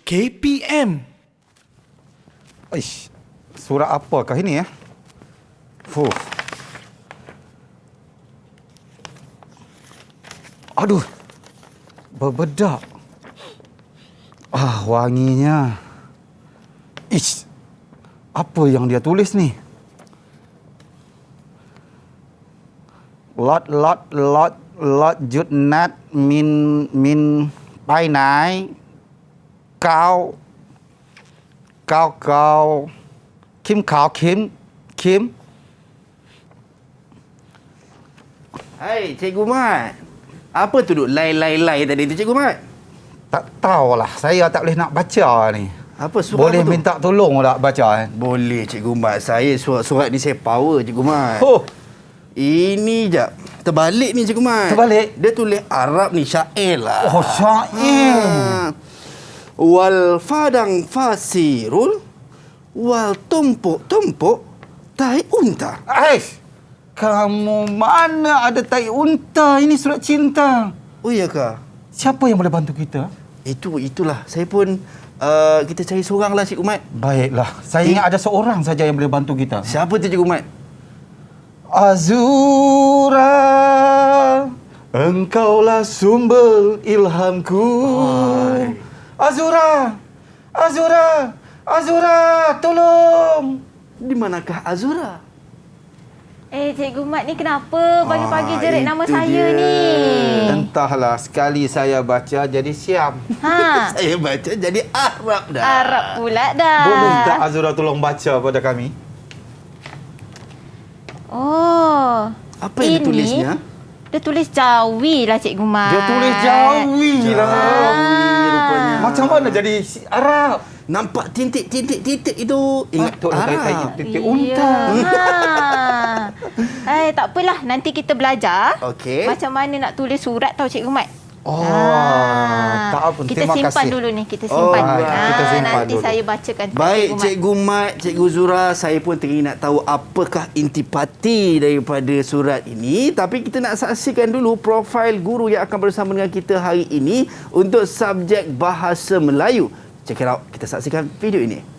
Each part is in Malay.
KPM. Ish, surat apakah ini ya? Fuh. Aduh, berbedak. Wanginya. Ish, apa yang dia tulis ni? Lot jutnat min pai nai kau Kim Kau Kim. Hai, Cikgu Mat. Apa tu duk lai tadi tu, Cikgu Mat? Tak tahulah, saya tak boleh nak baca ni. Apa surat Boleh apa tu? minta tolong tak baca kan? Boleh, Cikgu Mat. Saya surat ni saya power, Cikgu Mat. Oh, Ini jap. Terbalik ni, Cikgu Mat. Terbalik? Dia tulis Arab ni, syair lah. oh syair. Wal fadang fasirul wal tumpuk tai unta. Aish, kamu mana ada tai unta? Ini surat cinta. Oh iya kah? Siapa yang boleh bantu kita? Itulah. Saya pun kita cari seorang lah, Cikgu Mat. Baiklah, saya ingat ada seorang saja yang boleh bantu kita. Siapa tu, Cikgu Mat? Azura, engkaulah sumber ilhamku. Azura, tolong. Di manakah Azura? Cikgu Mat ni kenapa pagi-pagi jerit nama itu saya dia. ni? Entahlah, sekali saya baca jadi siam. Ha, Saya baca jadi Arab dah. Arab pula dah. Boleh tak Azura tolong baca pada kami? Oh. Apa yang dia tulisnya? Dia tulis Jawi lah, Cikgu Mat. Dia tulis Jawi lah. Jawi rupanya. Macam mana jadi Arab? Nampak titik-titik itu. Ingat tu Arab. titik unta. Tak apalah. Nanti kita belajar Okey. macam mana nak tulis surat tau, Cikgu Mat. Tak apa. Kita Terima simpan kasih. dulu ni. Kita simpan. kita simpan nanti dulu. saya bacakan. kepada Baik, Mat. Cikgu Mat, Cikgu Zura, saya pun teringin nak tahu apakah intipati daripada surat ini. Tapi kita nak saksikan dulu profil guru yang akan bersama dengan kita hari ini untuk subjek Bahasa Melayu. Check it out. Kita saksikan video ini.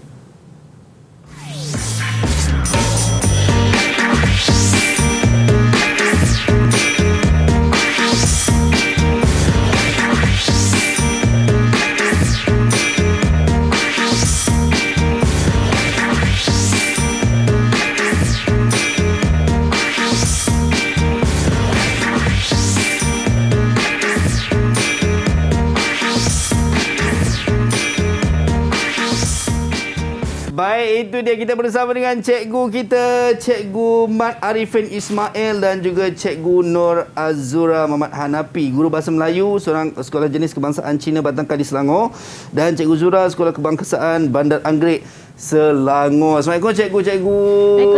Baik, itu dia kita bersama dengan cikgu kita, Cikgu Mat Arifin Ismail dan juga Cikgu Nur Azura Muhammad Hanapi, guru Bahasa Melayu, seorang Sekolah Jenis Kebangsaan Cina Batang Kadi Selangor, dan Cikgu Zura Sekolah Kebangsaan Bandar Anggerik Selangor. Assalamualaikum cikgu-cikgu.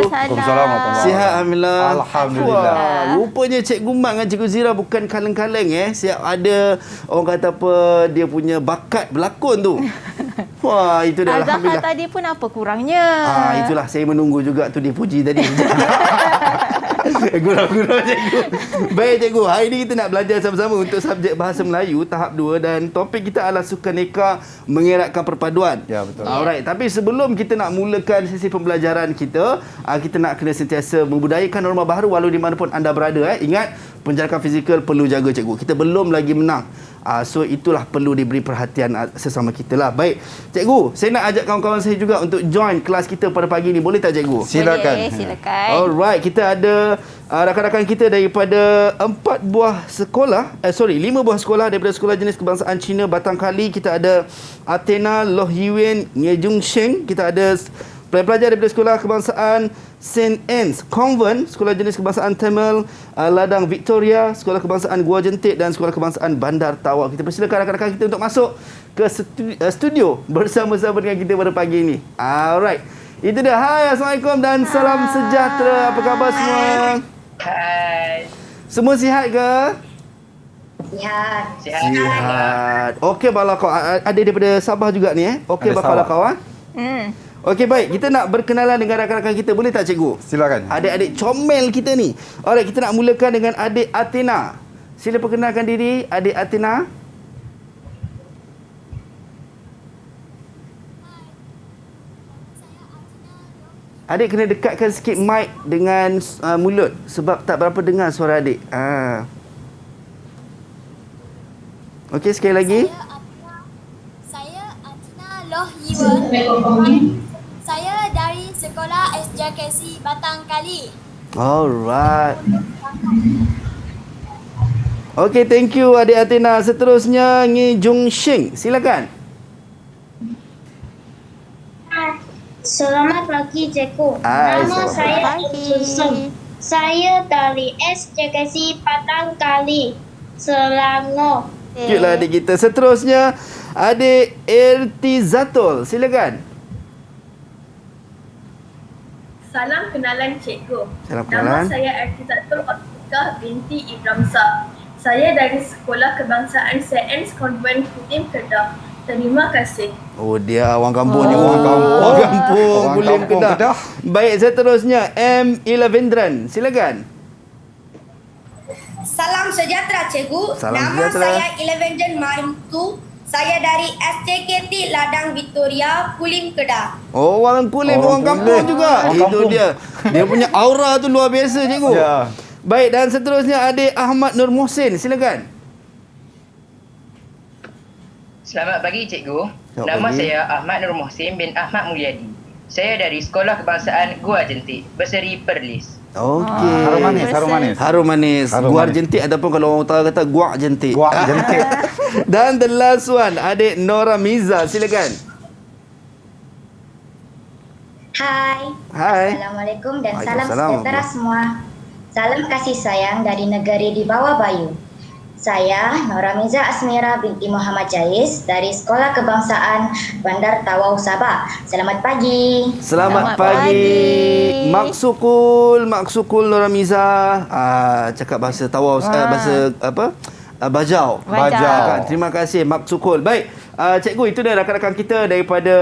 Waalaikumsalam. Sihat alhamdulillah. Alhamdulillah. Wah, rupanya Cikgu Mat dengan Cikgu Zira bukan kaleng-kaleng Siap ada orang kata apa, dia punya bakat berlakon tu. Wah, itu dah Azahar alhamdulillah. tadi pun apa kurangnya? Itulah saya menunggu juga tu dipuji tadi. Gurau-gurau cikgu. Baik cikgu, hari ini kita nak belajar sama-sama untuk subjek Bahasa Melayu tahap 2 dan topik kita adalah sukaneka mengeratkan perpaduan. Ya, betul. Alright, tapi sebelum kita nak mulakan sesi pembelajaran kita, kita nak kena sentiasa membudayakan norma baharu walau di mana pun anda berada. Ingat, penjarakan fizikal perlu jaga cikgu. Kita belum lagi menang. So itulah perlu diberi perhatian sesama kita lah. Baik, cikgu, saya nak ajak kawan-kawan saya juga untuk join kelas kita pada pagi ni. Boleh tak cikgu? Silakan. Boleh, silakan. Alright, kita ada rakan-rakan kita daripada 5 buah sekolah daripada Sekolah Jenis Kebangsaan Cina Batang Kali. Kita ada Athena Loh Yuen Ngejung Sheng. Kita ada pelajar daripada Sekolah Kebangsaan St. Anne's Convent, Sekolah Jenis Kebangsaan Tamil Ladang Victoria, Sekolah Kebangsaan Gua Jentik dan Sekolah Kebangsaan Bandar Tawau. Kita persilakan rakan-rakan kita untuk masuk ke studio bersama-sama dengan kita pada pagi ini. Alright. Itu dia. Hai, Assalamualaikum dan salam sejahtera. Apa khabar semua? Hai. Semua sihat ke? Sihat. Sihat. Okey, bala kau. Ada daripada Sabah juga ni Okey, Ada bala Sabah. kau Okey, baik. Kita nak berkenalan dengan rakan-rakan kita. Boleh tak, cikgu? Silakan. Adik-adik comel kita ni. Alright, kita nak mulakan dengan adik Athena. Sila perkenalkan diri, adik Athena. Adik kena dekatkan sikit mic dengan mulut sebab tak berapa dengar suara adik. Okey, sekali lagi. Saya Atina Loh Yiwen. Saya dari sekolah SJKC Batang Kali. Alright. Okey, thank you adik Atina. Seterusnya Ngi Jung Shing. Silakan. Selamat pagi, Cikgu. Hai, Nama selamat saya pagi. Susan. Saya dari SJKC Batang Kali, Selangor. Cute lah adik kita. Seterusnya adik Irtizatul. Silakan. Salam kenalan cikgu. Salam Nama kenalan. saya Artizatul Otikah binti Ibramsa. Saya dari Sekolah Kebangsaan Sains Konvent Kutim Kedah. Terima kasih. Oh, dia orang kampung ni. Orang kampung. Orang Kulim kampung Kedah. Kedah. Baik, seterusnya M. Ilavendran. Silakan. Salam sejahtera cikgu. Salam Nama sejahtera. saya Elevendan Marimtu. Saya dari SJKT Ladang Victoria, Kulim Kedah. Oh, orang Kulim, Orang orang kampung Kulim. juga. Orang Itu kampung. dia. Dia punya aura tu luar biasa, cikgu. Ya. Baik, dan seterusnya adik Ahmad Nur Mohsin. Silakan. Selamat pagi cikgu. Selamat Nama pagi. saya Ahmad Nur Mohsin bin Ahmad Mulyadi. Saya dari Sekolah Kebangsaan Gua Jentik, Berseri Perlis. Okey. Harum manis, harum manis. Harum manis. Harum Guar manis. jentik ataupun kalau orang utara kata guak jentik. Guak jentik. Dan the last one, adik Nora Miza. Silakan. Hai. Hai. Assalamualaikum dan salam Waalaikumsalam. sejahtera semua. Salam kasih sayang dari negeri di bawah Bayu. Saya Nora Miza Asmira binti Muhammad Jais dari Sekolah Kebangsaan Bandar Tawau Sabah. Selamat pagi. Selamat Selamat pagi. pagi. Maksukul Nora Miza. Cakap bahasa Tawau, bahasa apa? Bajau. Bajau. Kan? Terima kasih Maksukul. Baik, cikgu, itu dah rakan-rakan kita daripada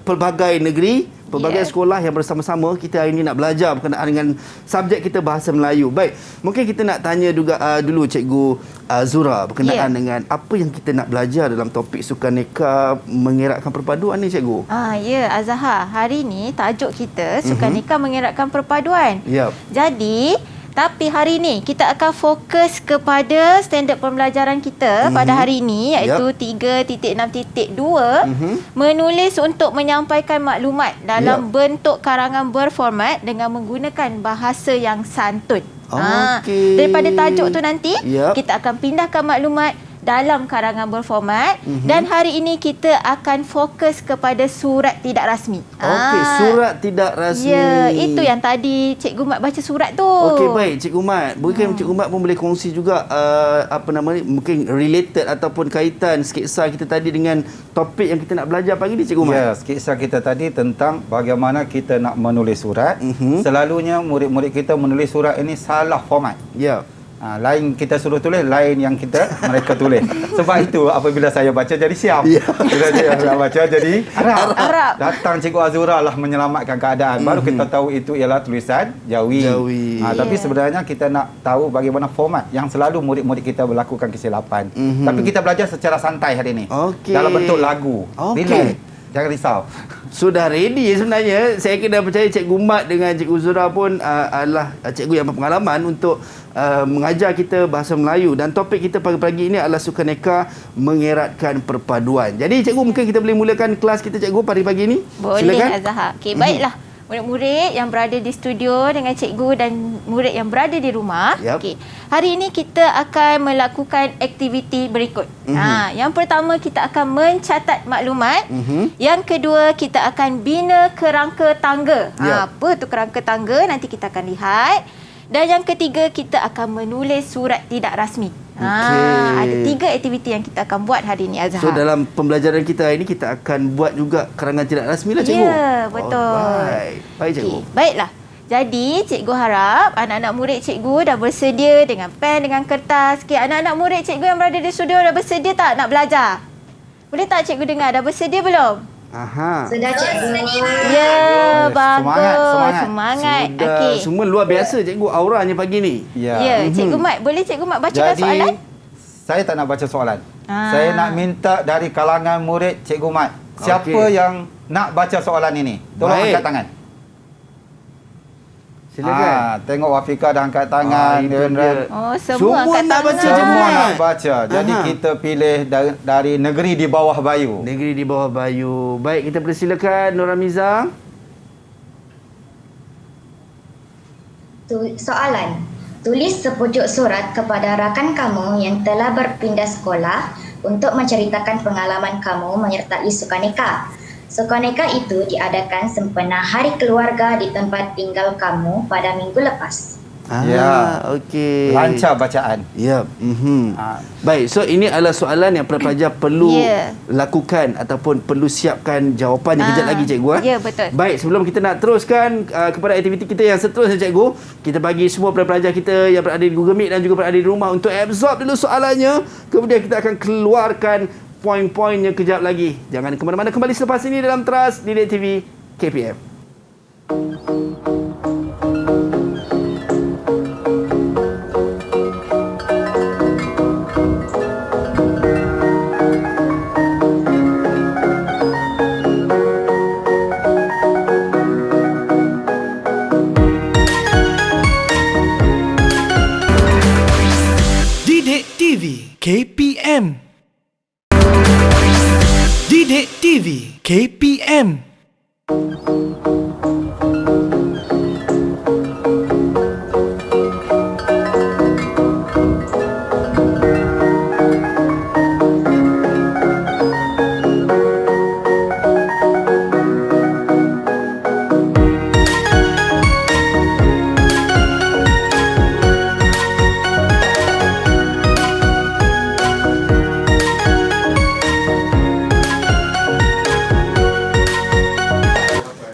pelbagai negeri, pelbagai sekolah yang bersama-sama kita hari ini nak belajar berkenaan dengan subjek kita bahasa Melayu. Baik, mungkin kita nak tanya juga dulu cikgu Zura berkenaan dengan apa yang kita nak belajar dalam topik sukan neka mengeratkan perpaduan ni, cikgu. Ya, Azhar. Hari ni tajuk kita sukan nikah mengeratkan perpaduan. Yap. Jadi, tapi hari ni kita akan fokus kepada standard pembelajaran kita pada hari ini iaitu 3.6.2 menulis untuk menyampaikan maklumat dalam bentuk karangan berformat dengan menggunakan bahasa yang santun. Okey. Daripada tajuk tu nanti Yap. kita akan pindahkan maklumat dalam karangan berformat dan hari ini kita akan fokus kepada surat tidak rasmi. Okey, surat tidak rasmi. Ya, itu yang tadi Cikgu Mat baca surat tu. Okey, baik Cikgu Mat. Mungkin Cikgu Mat pun boleh kongsi juga apa nama ni, mungkin related ataupun kaitan sketsa kita tadi dengan topik yang kita nak belajar pagi ni, Cikgu Mat. Ya, sketsa kita tadi tentang bagaimana kita nak menulis surat. Selalunya murid-murid kita menulis surat ini salah format. Ya. Lain kita suruh tulis, lain yang mereka tulis. Sebab itu apabila saya baca jadi siap. Ya. Bila saya baca jadi Arab. Datang Cikgu Azura lah menyelamatkan keadaan. Baru kita tahu itu ialah tulisan Jawi. Tapi sebenarnya kita nak tahu bagaimana format yang selalu murid-murid kita melakukan kesilapan. Tapi kita belajar secara santai hari ini. Okey. Dalam bentuk lagu. Okey. Relax. Jangan risau. Sudah ready sebenarnya. Saya kena percaya Cikgu Mat dengan Cikgu Zura pun adalah cikgu yang berpengalaman untuk mengajar kita bahasa Melayu. Dan topik kita pagi-pagi ini adalah sukan neka mengeratkan perpaduan. Jadi cikgu, mungkin kita boleh mulakan kelas kita, cikgu, pagi-pagi ini. Boleh, Silakan. Azhar. Okey, baiklah. Murid-murid yang berada di studio dengan cikgu dan murid yang berada di rumah. Yap. Okey. Hari ini kita akan melakukan aktiviti berikut. Yang pertama kita akan mencatat maklumat. Yang kedua kita akan bina kerangka tangga. Yap. Apa tu kerangka tangga? Nanti kita akan lihat. Dan yang ketiga kita akan menulis surat tidak rasmi. Ada 3 aktiviti yang kita akan buat hari ini, Azhar. So dalam pembelajaran kita hari ini kita akan buat juga karangan tidak rasmi lah, cikgu. Ya, betul. Alright. Baik, cikgu. Okey, baiklah. Jadi, cikgu harap anak-anak murid cikgu dah bersedia dengan pen, dengan kertas. Okey, anak-anak murid cikgu yang berada di studio dah bersedia tak nak belajar? Boleh tak cikgu dengar? Dah bersedia belum? Aha. Sudah, Cikgu. Ya, bagus. Semangat. Semangat. Sudah, Okey. semua luar biasa, cikgu, auranya pagi ni. Ya, cikgu Mat. Boleh cikgu Mat bacakan Jadi, soalan? saya tak nak baca soalan. Saya nak minta dari kalangan murid Cikgu Mat. Siapa Okey. yang nak baca soalan ini? Tolong Baik. angkat tangan. Silakan. Tengok Wafika dah angkat tangan. itu Ren. dia. Oh, semua angkat nak baca tangan. Semua Cemat. nak baca. Jadi kita pilih dari negeri di bawah Bayu. Negeri di bawah Bayu. Baik, kita persilakan Nurhamiza. Soalan. Tulis sepucuk surat kepada rakan kamu yang telah berpindah sekolah untuk menceritakan pengalaman kamu menyertai sukaneka. Sukaneka itu diadakan sempena Hari Keluarga di tempat tinggal kamu pada minggu lepas. Ya. Okey. Lancar bacaan. Ya. Baik, so ini adalah soalan yang pelajar perlu lakukan ataupun perlu siapkan jawapannya kejap lagi cikgu. Ya, betul. Baik, sebelum kita nak teruskan kepada aktiviti kita yang seterusnya cikgu, kita bagi semua pelajar kita yang berada di Google Meet dan juga berada di rumah untuk absorb dulu soalannya. Kemudian kita akan keluarkan poin-poinnya kejap lagi. Jangan ke mana-mana, kembali selepas ini dalam Teras Didik TV KPM. Didik TV KPM. Didik TV KPM.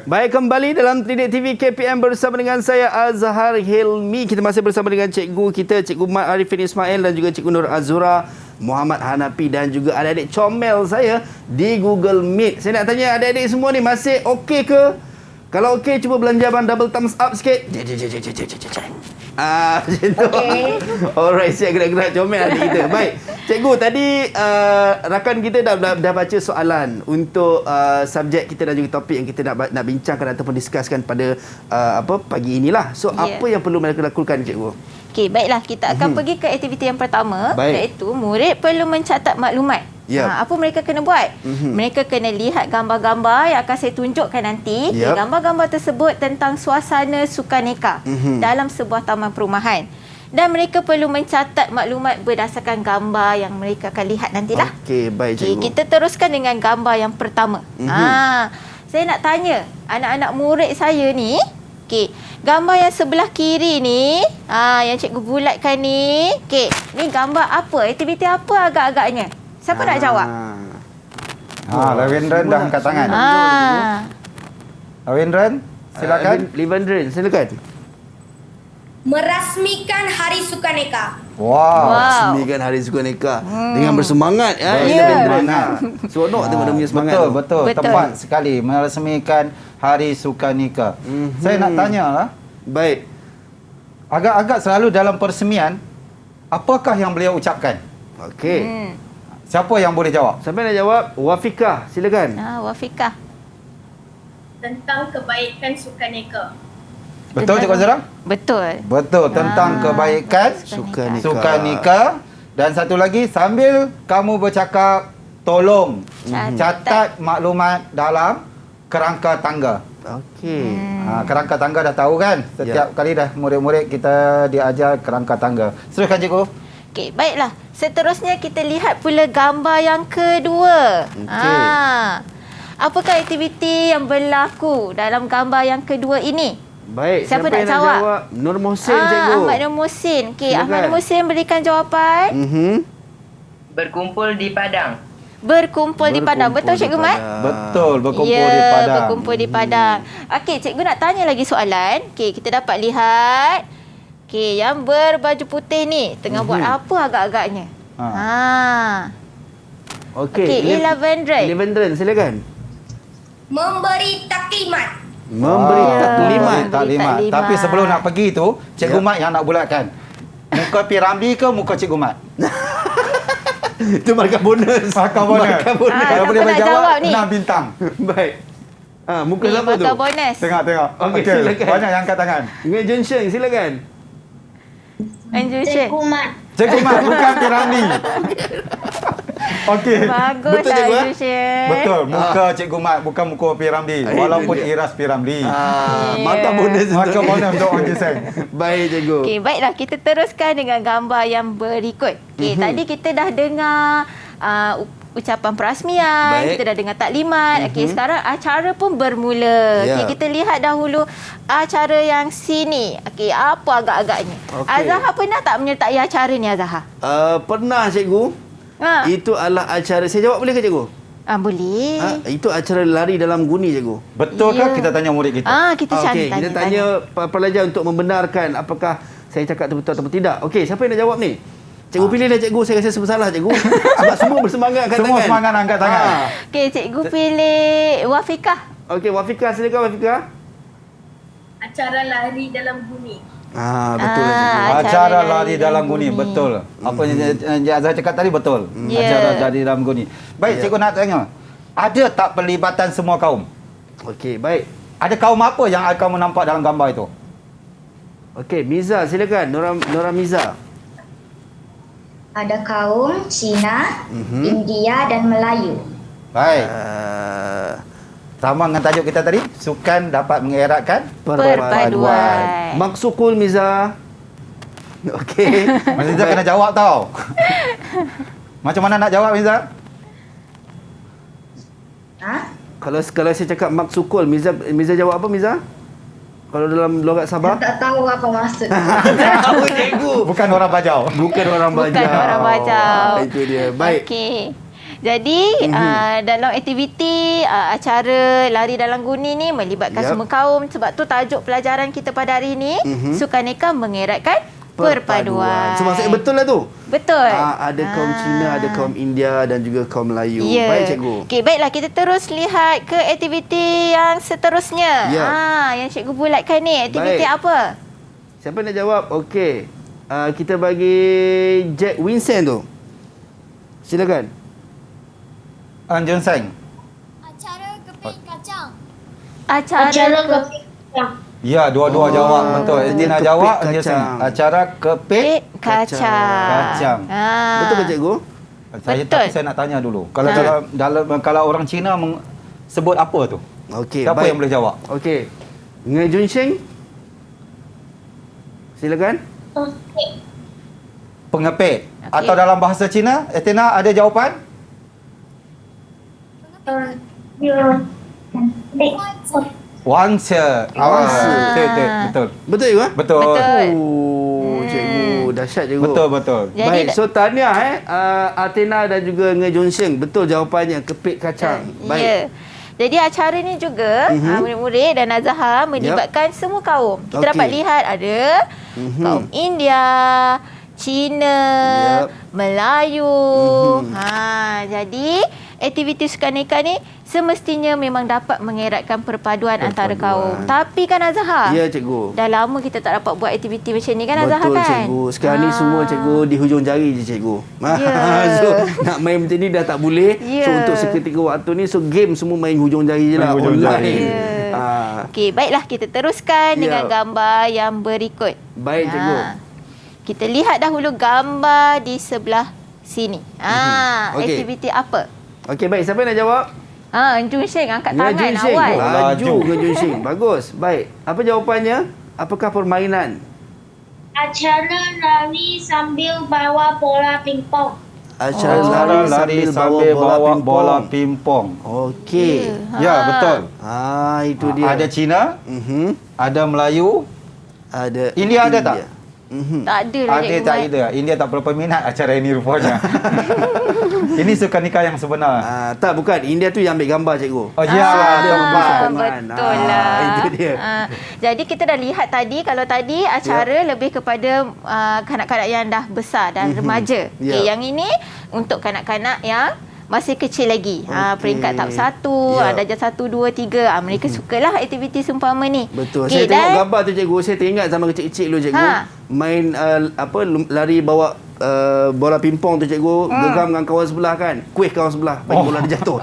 Baik, kembali dalam Didik TV KPM bersama dengan saya Azhar Hilmi. Kita masih bersama dengan cikgu kita, Cikgu Mat Arifin Ismail dan juga Cikgu Nur Azura Muhammad Hanapi dan juga adik-adik comel saya di Google Meet. Saya nak tanya adik-adik semua ni masih okey ke? Kalau okey, cuba belanja abang double thumbs up sikit. Macam tu. Okey. Alright, siap gerak-gerak comel adik kita. Baik. Cikgu, tadi rakan kita dah baca soalan untuk subjek kita dan juga topik yang kita nak bincangkan ataupun discusskan pada pagi inilah. So, apa yang perlu mereka lakukan, cikgu? Okey, baiklah, kita akan pergi ke aktiviti yang pertama. Baik. Iaitu murid perlu mencatat maklumat. Apa mereka kena buat? Mereka kena lihat gambar-gambar yang akan saya tunjukkan nanti. Gambar-gambar tersebut tentang suasana sukaneka dalam sebuah taman perumahan. Dan mereka perlu mencatat maklumat berdasarkan gambar yang mereka akan lihat nantilah. Okey, baik cikgu. Kita teruskan dengan gambar yang pertama. Saya nak tanya anak-anak murid saya ni. Okey, gambar yang sebelah kiri ni, yang cikgu bulatkan ni. Okey, ni gambar apa? Aktiviti apa agak-agaknya? Siapa nak jawab? Lavendran dah angkat tangan. Lavendran, silakan. Lavendran, silakan. Merasmikan Hari Sukaneka. Wow. Rasmikan Hari Sukaneka dengan bersemangat seronok tengok dia punya semangat. Betul. Tepat sekali merasmikan Hari Sukaneka. Saya nak tanyalah. Baik. Agak-agak selalu dalam peresmian, apakah yang beliau ucapkan? Okey. Siapa yang boleh jawab? Siapa nak jawab? Wafika, silakan. Wafika. Tentang kebaikan sukaneka. Betul, Cikgu Azra? Betul. Betul, tentang kebaikan sukaneka. Dan satu lagi, sambil kamu bercakap, tolong catat maklumat dalam kerangka tangga. Okey. Kerangka tangga dah tahu kan? Setiap kali dah murid-murid kita diajar kerangka tangga. Teruskan, Cikgu. Okey, baiklah. Seterusnya kita lihat pula gambar yang kedua. Apakah aktiviti yang berlaku dalam gambar yang kedua ini? Baik, siapa nak nak jawab? Nur Mohsin, cikgu. Ahmad Nur Mohsin. Okey, Ahmad Nur Mohsin berikan jawapan. Berkumpul di padang. Berkumpul di padang. Betul, Cikgu Mat? Betul, berkumpul di padang. Berkumpul di padang. Okey, Cikgu nak tanya lagi soalan. Okey, kita dapat lihat. Okey, yang berbaju putih ni tengah buat apa agak-agagnya? Okey, Lavendran, silakan. Memberi taklimat. Memberi taklimat. Tapi sebelum nak pergi tu, Cikgu Mat yang nak bulatkan. Muka Piramli ke muka Cikgu Mat? Itu markah bonus. Kalau boleh siapa nak menjawab, jawab ni? 6 bintang. Baik. Muka siapa tu? Markah bonus. Tengok. Okey, Okey, silakan. banyak yang angkat tangan. Ngei Junsheng, silakan. Anjushen. Cikgu Mat, bukan Piramli. Okey. Bagus Betul, cikgu, Anjushen. Betul, muka Cikgu Mat bukan muka Piramli. Itu Walaupun dia. Iras Piramli. Markah bonus Maka mana untuk Orang Giseng? Baik, cikgu. Okey, baiklah kita teruskan dengan gambar yang berikut. Okey, tadi kita dah dengar ucapan perasmian, Baik. kita dah dengar taklimat. Okey, sekarang acara pun bermula. Ya. Okey, kita lihat dahulu acara yang sini. Okey, apa agak-agaknya? Okey. Azahar pernah tak menyertai acara ni, Azahar? Pernah, cikgu. Itu adalah acara, saya jawab boleh ke, cikgu? Boleh. Itu acara lari dalam guni, cikgu. Betul ke Ya. kita tanya murid kita? Kita Okey, kita tanya pelajar untuk membenarkan apakah saya cakap itu betul ataupun tidak. Okey, siapa yang nak jawab ni? Cikgu pilihlah, cikgu. Saya rasa bersalah, cikgu. Sebab semua bersemangat angkat tangan. Semua semangat angkat tangan. Okey, cikgu pilih Wafikah. Okey, Wafikah, silakan Wafikah. Acara lari dalam guni. Betul lah, cikgu. Acara lari dalam guni, betul. Apa yang Azhar cakap tadi betul. Ya. Acara lari dalam guni. Baik, cikgu nak tanya. Ada tak pelibatan semua kaum? Okey, baik. Ada kaum apa yang kamu nampak dalam gambar itu? Okey, Miza, silakan. Nora Miza. Ada kaum Cina, India dan Melayu. Baik. Sama dengan tajuk kita tadi, sukan dapat mengeratkan Perpaduan. Maksukul, Miza. Okey. Miza kena jawab tau. Macam mana nak jawab, Miza? Kalau saya cakap maksukul, Miza jawab apa, Miza? Kalau dalam logat Sabah? Tak tahu apa maksud. Tahu, cikgu. Bukan orang Bajau. Bukan orang Bajau. Bukan orang Bajau. Itu dia. Baik. Okey. Jadi dalam aktiviti acara lari dalam guni ni melibatkan semua kaum, sebab tu tajuk pelajaran kita pada hari ini Sukaneka mengeratkan perpaduan. So maksudnya betul lah tu? Betul. Ada kaum Cina, ada kaum India dan juga kaum Melayu. Ya. Baik, cikgu. Okey, baiklah kita terus lihat ke aktiviti yang seterusnya. Ya. Yang cikgu bulatkan ni, aktiviti Baik. apa? Siapa nak jawab? Okey. Kita bagi Jack Winston tu. Silakan. Anjun Seng. Acara keping kacang. Acara Ya, dua-dua jawab betul. Tina kepik jawab, kacang. Anjun Seng. Acara kepik kacang. Betul ke, cikgu? Tapi saya nak tanya dulu. Kalau orang Cina sebut apa tu? Okey, Siapa baik. yang boleh jawab? Okey. Ngei Junsheng. Silakan. Pengepik. Okey. Atau dalam bahasa Cina, Tina ada jawapan? Wangse. Betul. Betul juga? Betul. Cikgu, dahsyat cikgu. Betul. Jadi, Baik, so tahniah Athena dan juga Ngei Junsheng. Betul jawapannya, kepik kacang. Baik. Ya. Jadi acara ni juga murid-murid dan Azahar melibatkan semua kaum. Kita Okey. dapat lihat ada kaum India, Cina, Melayu. Jadi aktiviti Sukaneka ni semestinya memang dapat mengeratkan perpaduan antara kaum. Tapi kan Azahar, Ya, cikgu. dah lama kita tak dapat buat aktiviti macam ni kan Azahar Betul, kan? cikgu. Sekarang ni semua cikgu di hujung jari je, cikgu. Ya. So, nak main macam ni dah tak boleh. Ya. So, untuk seketika waktu ni, so game semua main hujung jari je lah. Main hujung jari. Ya. Okey, baiklah kita teruskan dengan gambar yang berikut. Baik, cikgu. Kita lihat dahulu gambar di sebelah sini. Okey. Aktiviti apa? Okey, baik. Siapa yang nak jawab? Jun Sheng angkat Ngei tangan Junsheng. awal. Laju Ngei Junsheng. Bagus. Baik. Apa jawapannya? Apakah permainan? Acara lari sambil bawa bola pingpong. Acara lari sambil bawa bola pimpong. Okey. Ya, betul. Itu dia. Ada Cina, ada Melayu, ada India ada tak? Tak ada lah Ada tak ada. India tak berapa minat acara ini rupanya. Ini Sukaneka yang sebenar. Tak, bukan. India tu yang ambil gambar, cikgu. Oh ya, tepat. Betul lah. Itu dia. Jadi kita dah lihat tadi, kalau tadi acara lebih kepada kanak-kanak yang dah besar dan remaja. Okey, yang ini untuk kanak-kanak yang masih kecil lagi. Peringkat tahap 1, darjah 1, 2, 3. Mereka sukalah aktiviti seumpama ni. Betul. Saya tengok gambar tu, cikgu. Saya teringat zaman kecil-kecil dulu, cikgu. Main lari bawa bola pimpong tu, cikgu. Geram dengan kawan sebelah kan. Kuih kawan sebelah. Bagi bola dia jatuh.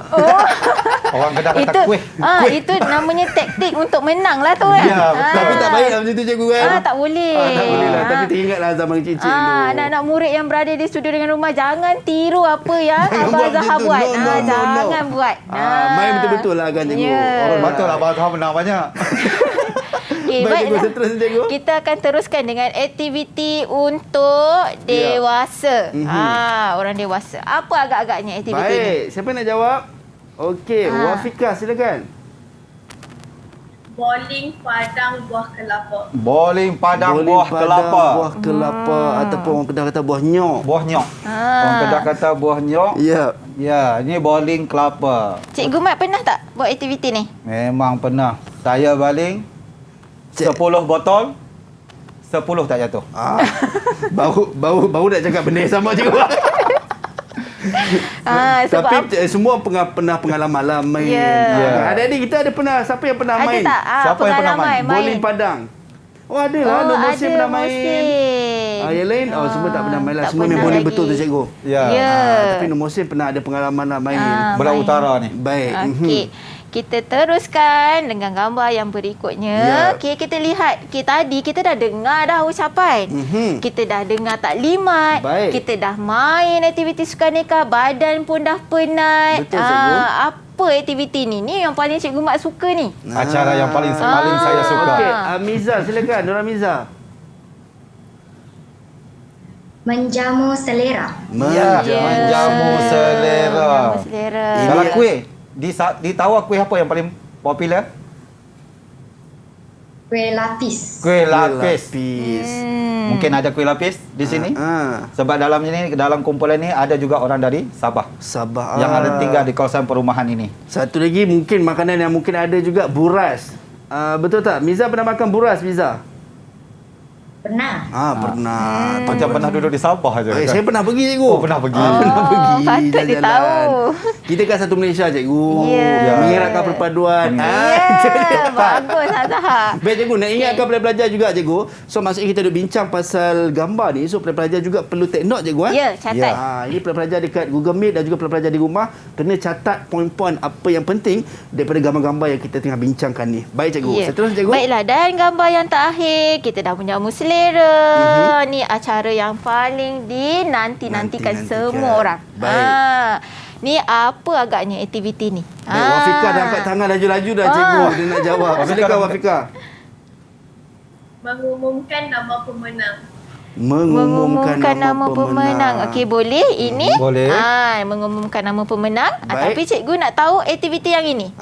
Orang Kedah kata itu, kuih. Itu namanya taktik untuk menang lah tu kan. Ya, tapi tak baik lah macam tu cikgu kan. Tak boleh. Tak boleh lah. Tapi teringatlah zaman kecil dulu. Anak-anak murid yang berada di studio dengan rumah, jangan tiru apa yang Abang Zahar buat. Jangan buat. Main betul-betul lah kan cikgu. Oh, betul lah Abang Zahar menang banyak. Okay, Baik, cikgu, baiklah. seterusnya, cikgu. Kita akan teruskan dengan aktiviti untuk dewasa. Orang dewasa. Apa agak-agaknya aktiviti ni? Baik, siapa nak jawab? Okey, Wafika silakan. Bowling padang buah kelapa. Bowling padang Bowling buah padang, kelapa. Buah kelapa ataupun orang Kedah kata buah nyok. Buah nyok. Orang Kedah kata buah nyok. Ya. Ya, ini bowling kelapa. Cikgu Mat pernah tak buat aktiviti ni? Memang pernah. Saya baling 10 botol, 10 tak jatuh. Baru nak cakap benda yang sama cikgu. Tapi semua pernah pengalaman lah main. Adik-adik kita ada pernah, siapa yang pernah main? Ada tak? Siapa yang pernah main? Bowling padang. Oh ada lah, Musim pernah main. Yang lain semua tak pernah main lah. Semua main bowling betul tu cikgu. Tapi Musim pernah ada pengalaman lah main. Belah Utara ni. Baik. Okey. Kita teruskan dengan gambar yang berikutnya. Okey, kita lihat. Tadi kita dah dengar dah ucapan. Kita dah dengar taklimat. Baik. Kita dah main aktiviti sukaneka. Badan pun dah penat. Betul, cikgu. Apa aktiviti ni? Ni yang paling Cikgu Mat suka ni. Acara yang paling saya suka. Okey, Miza silakan. Nora Miza. Menjamu selera. Menjamu selera. Kalau kuih, di Tawau kuih apa yang paling popular? Kuih lapis. Kuih lapis. Mungkin ada kuih lapis di sini. Sebab dalam kumpulan ni ada juga orang dari Sabah. Yang ada tinggal di kawasan perumahan ini. Satu lagi mungkin makanan yang mungkin ada juga buras. Betul tak? Miza pernah makan buras, Miza? Pernah. Pernah. Macam pernah duduk di Sabah aja. Saya pernah pergi cikgu. Oh, pernah pergi. Pernah pergi. Patut dia tahu. Kita kan satu Malaysia cikgu. Mengeratkan perpaduan. Bagus Azhar. Baik cikgu, nak ingatkan pelajar juga cikgu. So maksudnya kita duk bincang pasal gambar ni. So pelajar juga perlu take note cikgu. Ya, catat. Ini pelajar dekat Google Meet dan juga pelajar di rumah kena catat poin-poin apa yang penting daripada gambar-gambar yang kita tengah bincangkan ni. Baik cikgu. Seterusnya cikgu. Baiklah, dan gambar yang terakhir kita dah menjamu selera. Ni acara yang paling dinanti-nantikan semua orang. Baik. Ni apa agaknya aktiviti ni? Wafika dah angkat tangan laju-laju dah cikgu. Dia nak jawab. Silakan Wafika. Mengumumkan nama pemenang. Mengumumkan nama pemenang. Okey, boleh? Ini? Boleh. Mengumumkan nama pemenang. Tapi cikgu nak tahu aktiviti yang ini.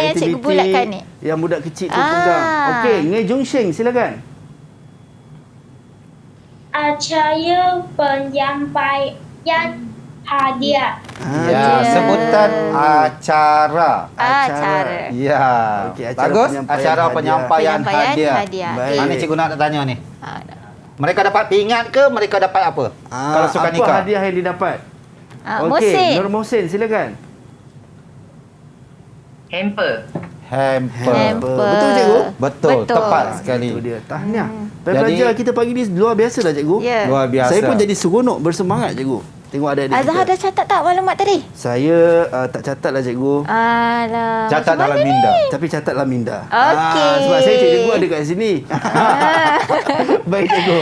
Yang cikgu bulatkan ni. Yang budak kecil tu pegang. Okey, Nge Jung Sheng silakan. Acara penyampaian hadiah. Sebutan acara. Ya. Okey, Bagus. Acara penyampaian hadiah. Baik. Mana cikgu nak tanya ni? Mereka dapat pingat ke? Mereka dapat apa? Kalau suka nikah. Apa hadiah yang didapat? Muhsin. Nur Muhsin silakan. Hamper. Betul cikgu? Betul. Tepat sekali. Itu dia. Tahniah. Pelajar kita pagi ni luar biasa lah cikgu. Luar biasa. Saya pun jadi seronok bersemangat cikgu. Tengok adik-adik Azhar dah catat tak maklumat tadi? Saya tak catat lah cikgu. Alah. Catat dalam minda. Tapi catatlah minda. Okey. Sebab saya cikgu ada kat sini. Baik cikgu.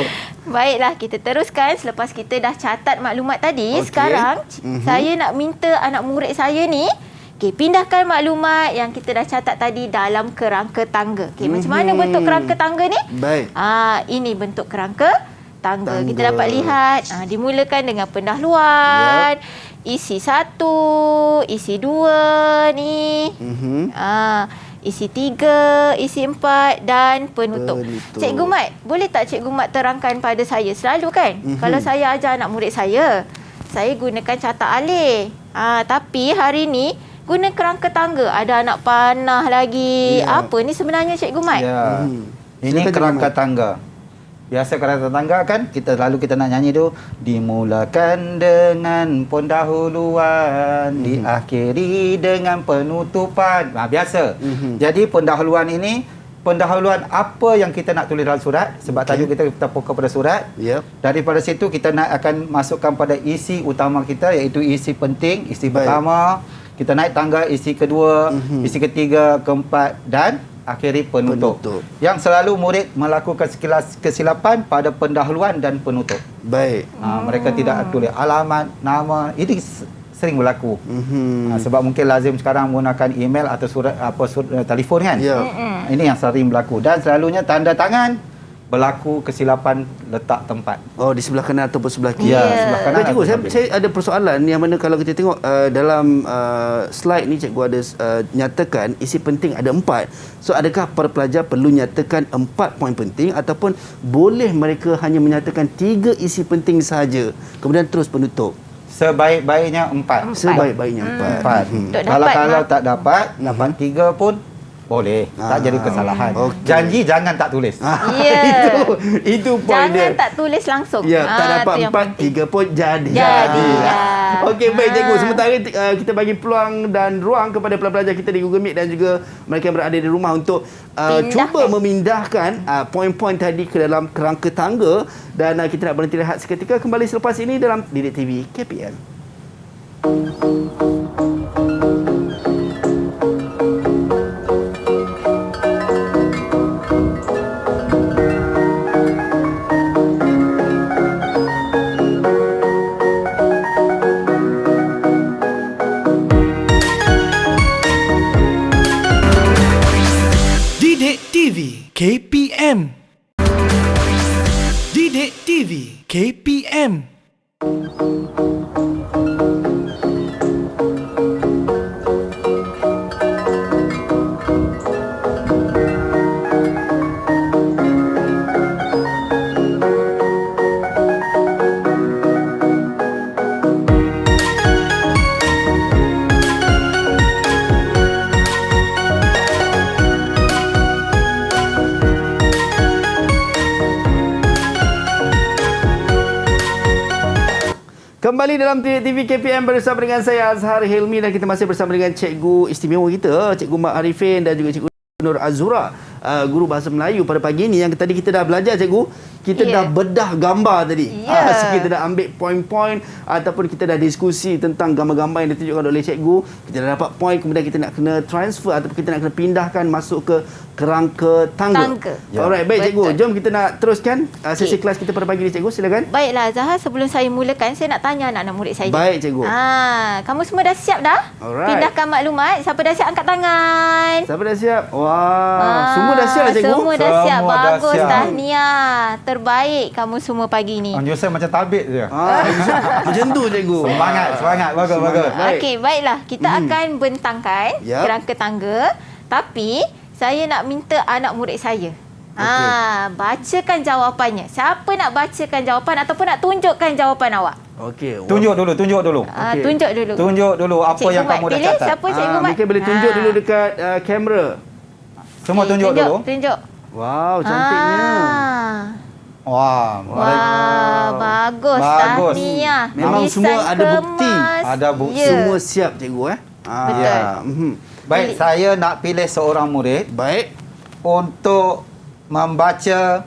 Baiklah, kita teruskan. Selepas kita dah catat maklumat tadi, sekarang saya nak minta anak murid saya ni pindahkan maklumat yang kita dah catat tadi dalam kerangka tangga. Macam mana bentuk kerangka tangga ni? Baik. Ini bentuk kerangka tangga. Kita dapat lihat. Dimulakan dengan pendahuluan. Isi 1, isi 2 ni. Isi 3, isi 4 dan penutup. Cikgu Mat, boleh tak Cikgu Mat terangkan pada saya? Selalu kan, kalau saya ajar anak murid saya gunakan catak alih. Tapi hari ni guna kerangka tangga. Ada anak panah lagi. Apa ni sebenarnya Cikgu Mat? Ini kerangka tangga. Biasa kerangka tangga kan kita nak nyanyi tu, dimulakan dengan pendahuluan, diakhiri dengan penutupan. Biasa. Jadi pendahuluan ini, pendahuluan apa yang kita nak tulis dalam surat, sebab tajuk kita fokus pada surat. Daripada situ kita akan masukkan pada isi utama kita, iaitu isi penting, isi pertama. Kita naik tangga isi kedua, isi ketiga, keempat dan akhiri penutup. Yang selalu murid melakukan kesilapan pada pendahuluan dan penutup. Baik. Mereka tidak tulis alamat, nama. Ini sering berlaku. Sebab mungkin lazim sekarang menggunakan email atau surat telefon kan. Ini yang sering berlaku. Dan selalunya tanda tangan berlaku kesilapan letak tempat. Oh, di sebelah kanan ataupun sebelah kiri. Sebelah kanan. Cikgu, saya ada persoalan yang mana kalau kita tengok dalam slide ni cikgu ada nyatakan isi penting ada 4. So adakah para pelajar perlu nyatakan 4 poin penting ataupun boleh mereka hanya menyatakan 3 isi penting sahaja kemudian terus penutup? Sebaik-baiknya 4. Sebaik-baiknya 4. Kalau tak dapat 3 pun boleh, tak jadi kesalahan. Janji jangan tak tulis. Itu poin dia. Jangan tak tulis langsung. Tak dapat 4, 3 pun jadi. Okey, baik cikgu. Sementara kita bagi peluang dan ruang kepada pelajar kita di Google Meet dan juga mereka yang berada di rumah untuk cuba memindahkan poin-poin tadi ke dalam kerangka tangga dan kita nak berhenti rehat seketika, kembali selepas ini dalam Didik TV KPM. KPM. Didik TV KPM. Kembali dalam TV KPM bersama dengan saya Azhar Hilmi dan kita masih bersama dengan cikgu istimewa kita, Cikgu Mak Arifin dan juga Cikgu Nur Azura, guru bahasa Melayu pada pagi ini. Yang tadi kita dah belajar cikgu, kita dah bedah gambar tadi. So kita dah ambil poin-poin ataupun kita dah diskusi tentang gambar-gambar yang ditunjukkan oleh cikgu. Kita dah dapat poin, kemudian kita nak kena transfer ataupun kita nak kena pindahkan masuk ke kerangka tangga. Alright, baik cikgu. Jom kita nak teruskan sesi kelas kita pada pagi ini cikgu, silakan. Baiklah Zahar, sebelum saya mulakan saya nak tanya anak-anak murid saya. Baik cikgu. Kamu semua dah siap dah? Alright. Pindahkan maklumat. Siapa dah siap angkat tangan? Siapa dah siap? Wah, semua dah siap cikgu? Semua dah siap. Semua dah Bagus, siap. tahniah. Terbaik kamu semua pagi ni. Anjur saya macam tabik je. Macam tu cikgu. Semangat. Bagus. Okey, baiklah. Kita akan bentangkan kerangka tangga. Tapi saya nak minta anak murid saya. Bacakan jawapannya. Siapa nak bacakan jawapan ataupun nak tunjukkan jawapan awak? Okey. Tunjuk dulu. Tunjuk dulu. Tunjuk dulu apa Cikgu yang Mat, kamu dah pilih catat. siapa Cikgu Mat? Mungkin boleh tunjuk dulu dekat kamera. Semua tunjuk dulu. Tunjuk. Wow, cantiknya. Wah, bagus. Bagus. Tahniah. Memang Tulisan semua ada bukti. kemas. Ada bukti. Semua siap cikgu Betul. Baik, saya nak pilih seorang murid Baik. untuk membaca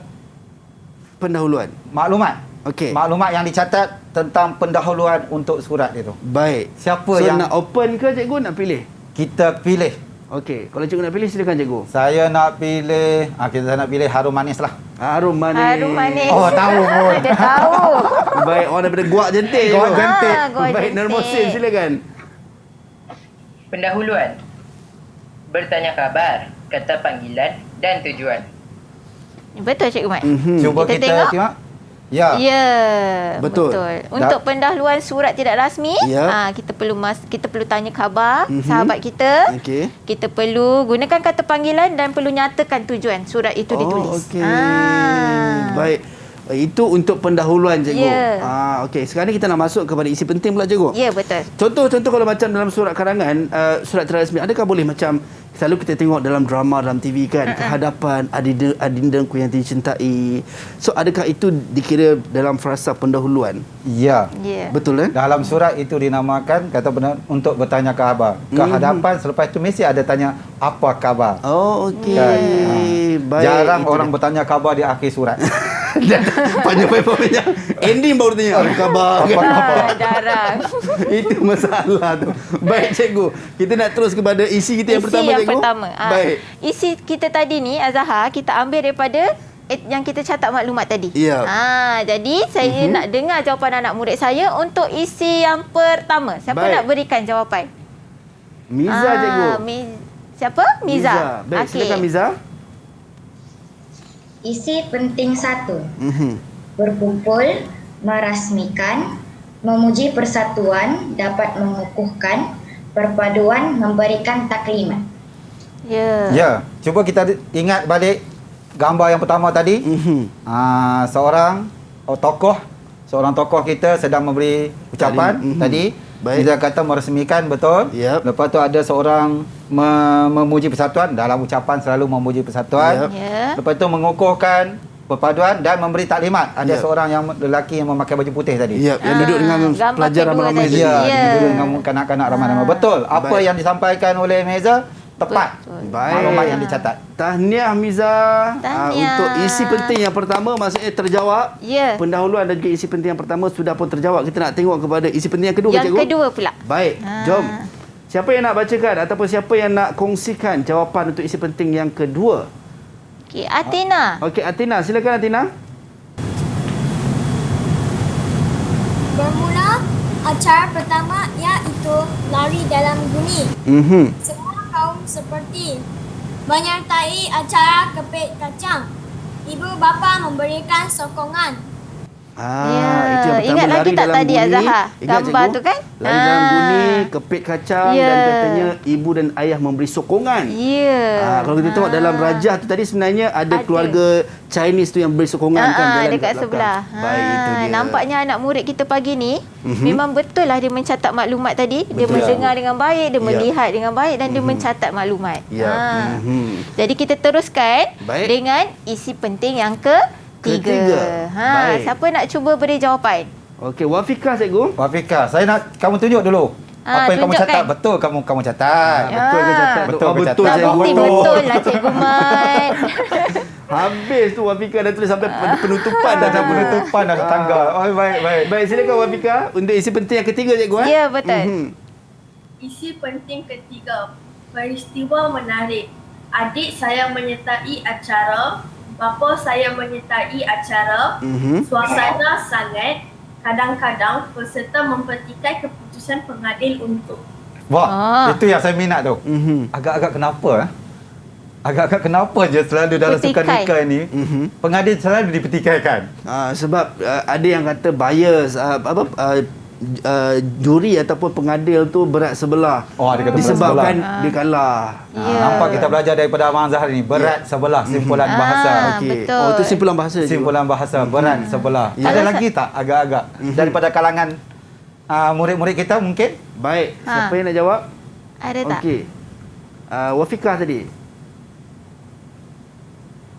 Pendahuluan. maklumat. Okey. Maklumat yang dicatat tentang pendahuluan untuk surat itu. Baik. Siapa So yang nak open ke cikgu, nak pilih? kita pilih? Okey. Kalau cikgu nak pilih, silakan cikgu. Saya nak pilih, kita nak pilih Harum Manis lah. Harum Manis. Harum Manis. Oh, tahu pun. Dia tahu. Baik, orang daripada Guak Jentik. Guak Jentik. Guak Baik, Jentik. Nermosin, silakan. Pendahuluan. Bertanya khabar, kata panggilan dan tujuan. Betul Cikgu Mat. Cuba Kita kita tengok. Ya. Ya, Betul. Untuk pendahuluan surat tidak rasmi, Ya. kita perlu tanya khabar sahabat kita. Okey. Kita perlu gunakan kata panggilan dan perlu nyatakan tujuan surat itu ditulis. Okey. Baik. Itu untuk pendahuluan cikgu. Ya. Okey, sekarang ni kita nak masuk kepada isi penting pula cikgu. Ya, betul. Contoh kalau macam dalam surat karangan, surat tidak rasmi, adakah boleh macam selalu kita tengok dalam drama dalam TV kan, kehadapan adindaku yang dicintai. So adakah itu dikira dalam frasa pendahuluan? Ya. Ya. Betul kan? Dalam surat itu dinamakan kata benar untuk bertanya khabar. Kehadapan selepas itu mesti ada tanya apa khabar. Oh, okey. Kan? Baik. Jarang itu orang dia. bertanya khabar di akhir surat. Panjang. Ending baru tanya. Apa khabar? Jarang. Itu masalah tu. Baik cikgu, kita nak terus kepada isi kita yang Isi pertama yang cikgu. pertama. Baik. Isi kita tadi ni Azhar, kita ambil daripada yang kita catat maklumat tadi. Ya. Jadi saya nak dengar jawapan anak murid saya untuk isi yang pertama. Siapa Baik. nak berikan jawapan? Miza cikgu. Siapa? Miza. Baik, silakan Miza. Isi penting 1. Berkumpul, merasmikan, memuji persatuan, dapat mengukuhkan, perpaduan, memberikan taklimat. Ya, cuba kita ingat balik gambar yang pertama tadi. Seorang tokoh kita sedang memberi ucapan tadi. Baik. Kita kata meresmikan, betul. Yep. Lepas tu ada seorang memuji persatuan, dalam ucapan selalu memuji persatuan. Yep. Lepas tu mengukuhkan perpaduan dan memberi taklimat. Ada seorang yang lelaki yang memakai baju putih tadi. Ya, yang duduk dengan gambar pelajar kedua ramai-ramai tadi. tadi. Duduk dengan kanak-kanak ramai-ramai. Betul. Apa Baik. yang disampaikan oleh Meza tepat. Baik. Maklumat yang dicatat. Tahniah Miza. Tahniah. Untuk isi penting yang pertama maksudnya terjawab. Ya. Pendahuluan dan juga isi penting yang pertama sudah pun terjawab. Kita nak tengok kepada isi penting yang kedua, Yang cikgu. kedua pula. Baik, jom. Siapa yang nak bacakan ataupun siapa yang nak kongsikan jawapan untuk isi penting yang kedua? Okey, Athena. Okey, Athena, silakan Athena. Bermula acara pertama iaitu lari dalam bumi. Semua kaum seperti menyertai acara kepit kacang. Ibu bapa memberikan sokongan. Itu yang pertama, Ingat lagi lari tak dalam tadi bumi. Azhar? Ingat, Gambar cikgu? tu kan? Lari dalam bumi, kepit kacang dan katanya ibu dan ayah memberi sokongan. Kalau kita tengok dalam rajah tu tadi sebenarnya ada keluarga Chinese tu yang beri sokongan kan jalan dekat belakang. sebelah. Baik, itu dia. Nampaknya anak murid kita pagi ni memang betul lah dia mencatat maklumat tadi. Dia mendengar dengan baik, dia melihat dengan baik dan dia mencatat maklumat. Jadi kita teruskan dengan isi penting yang ketiga. Baik. Siapa nak cuba beri jawapan? Okey, Wafika cikgu. Wafika, saya nak kamu tunjuk dulu. Apa yang kamu tunjukkan. catat? Betul kamu catat. Betul ke catat? Betul ke betul catat? cikgu. Betul lah Cikgu Mat. Habis tu Wafika dah tulis sampai penutupan dah. Penutupan dah tangga. Oh, baik. Baik, silakan Wafika untuk isi penting yang ketiga cikgu. Ya, betul. Isi penting ketiga, peristiwa menarik. Adik saya menyertai acara, bapa saya menyertai acara, suasana sangat. Kadang-kadang peserta mempertikai keputusan pengadil untuk. Wah, itu yang saya minat tu. Agak-agak kenapa? Agak-agak kenapa je selalu dalam sukan duka ni pengadil selalu dipertikaikan? Sebab ada yang kata bias juri ataupun pengadil tu berat sebelah. Ada kata disebabkan berat sebelah. dia kalah. Nampak kita belajar daripada Abang Zahar ni berat sebelah simpulan bahasa. Okey. betul. Itu simpulan bahasa. Simpulan bahasa berat sebelah. Ada lagi tak agak-agak daripada kalangan murid-murid kita mungkin? Baik, siapa yang nak jawab? Ada tak? Okey. Wafikah tadi.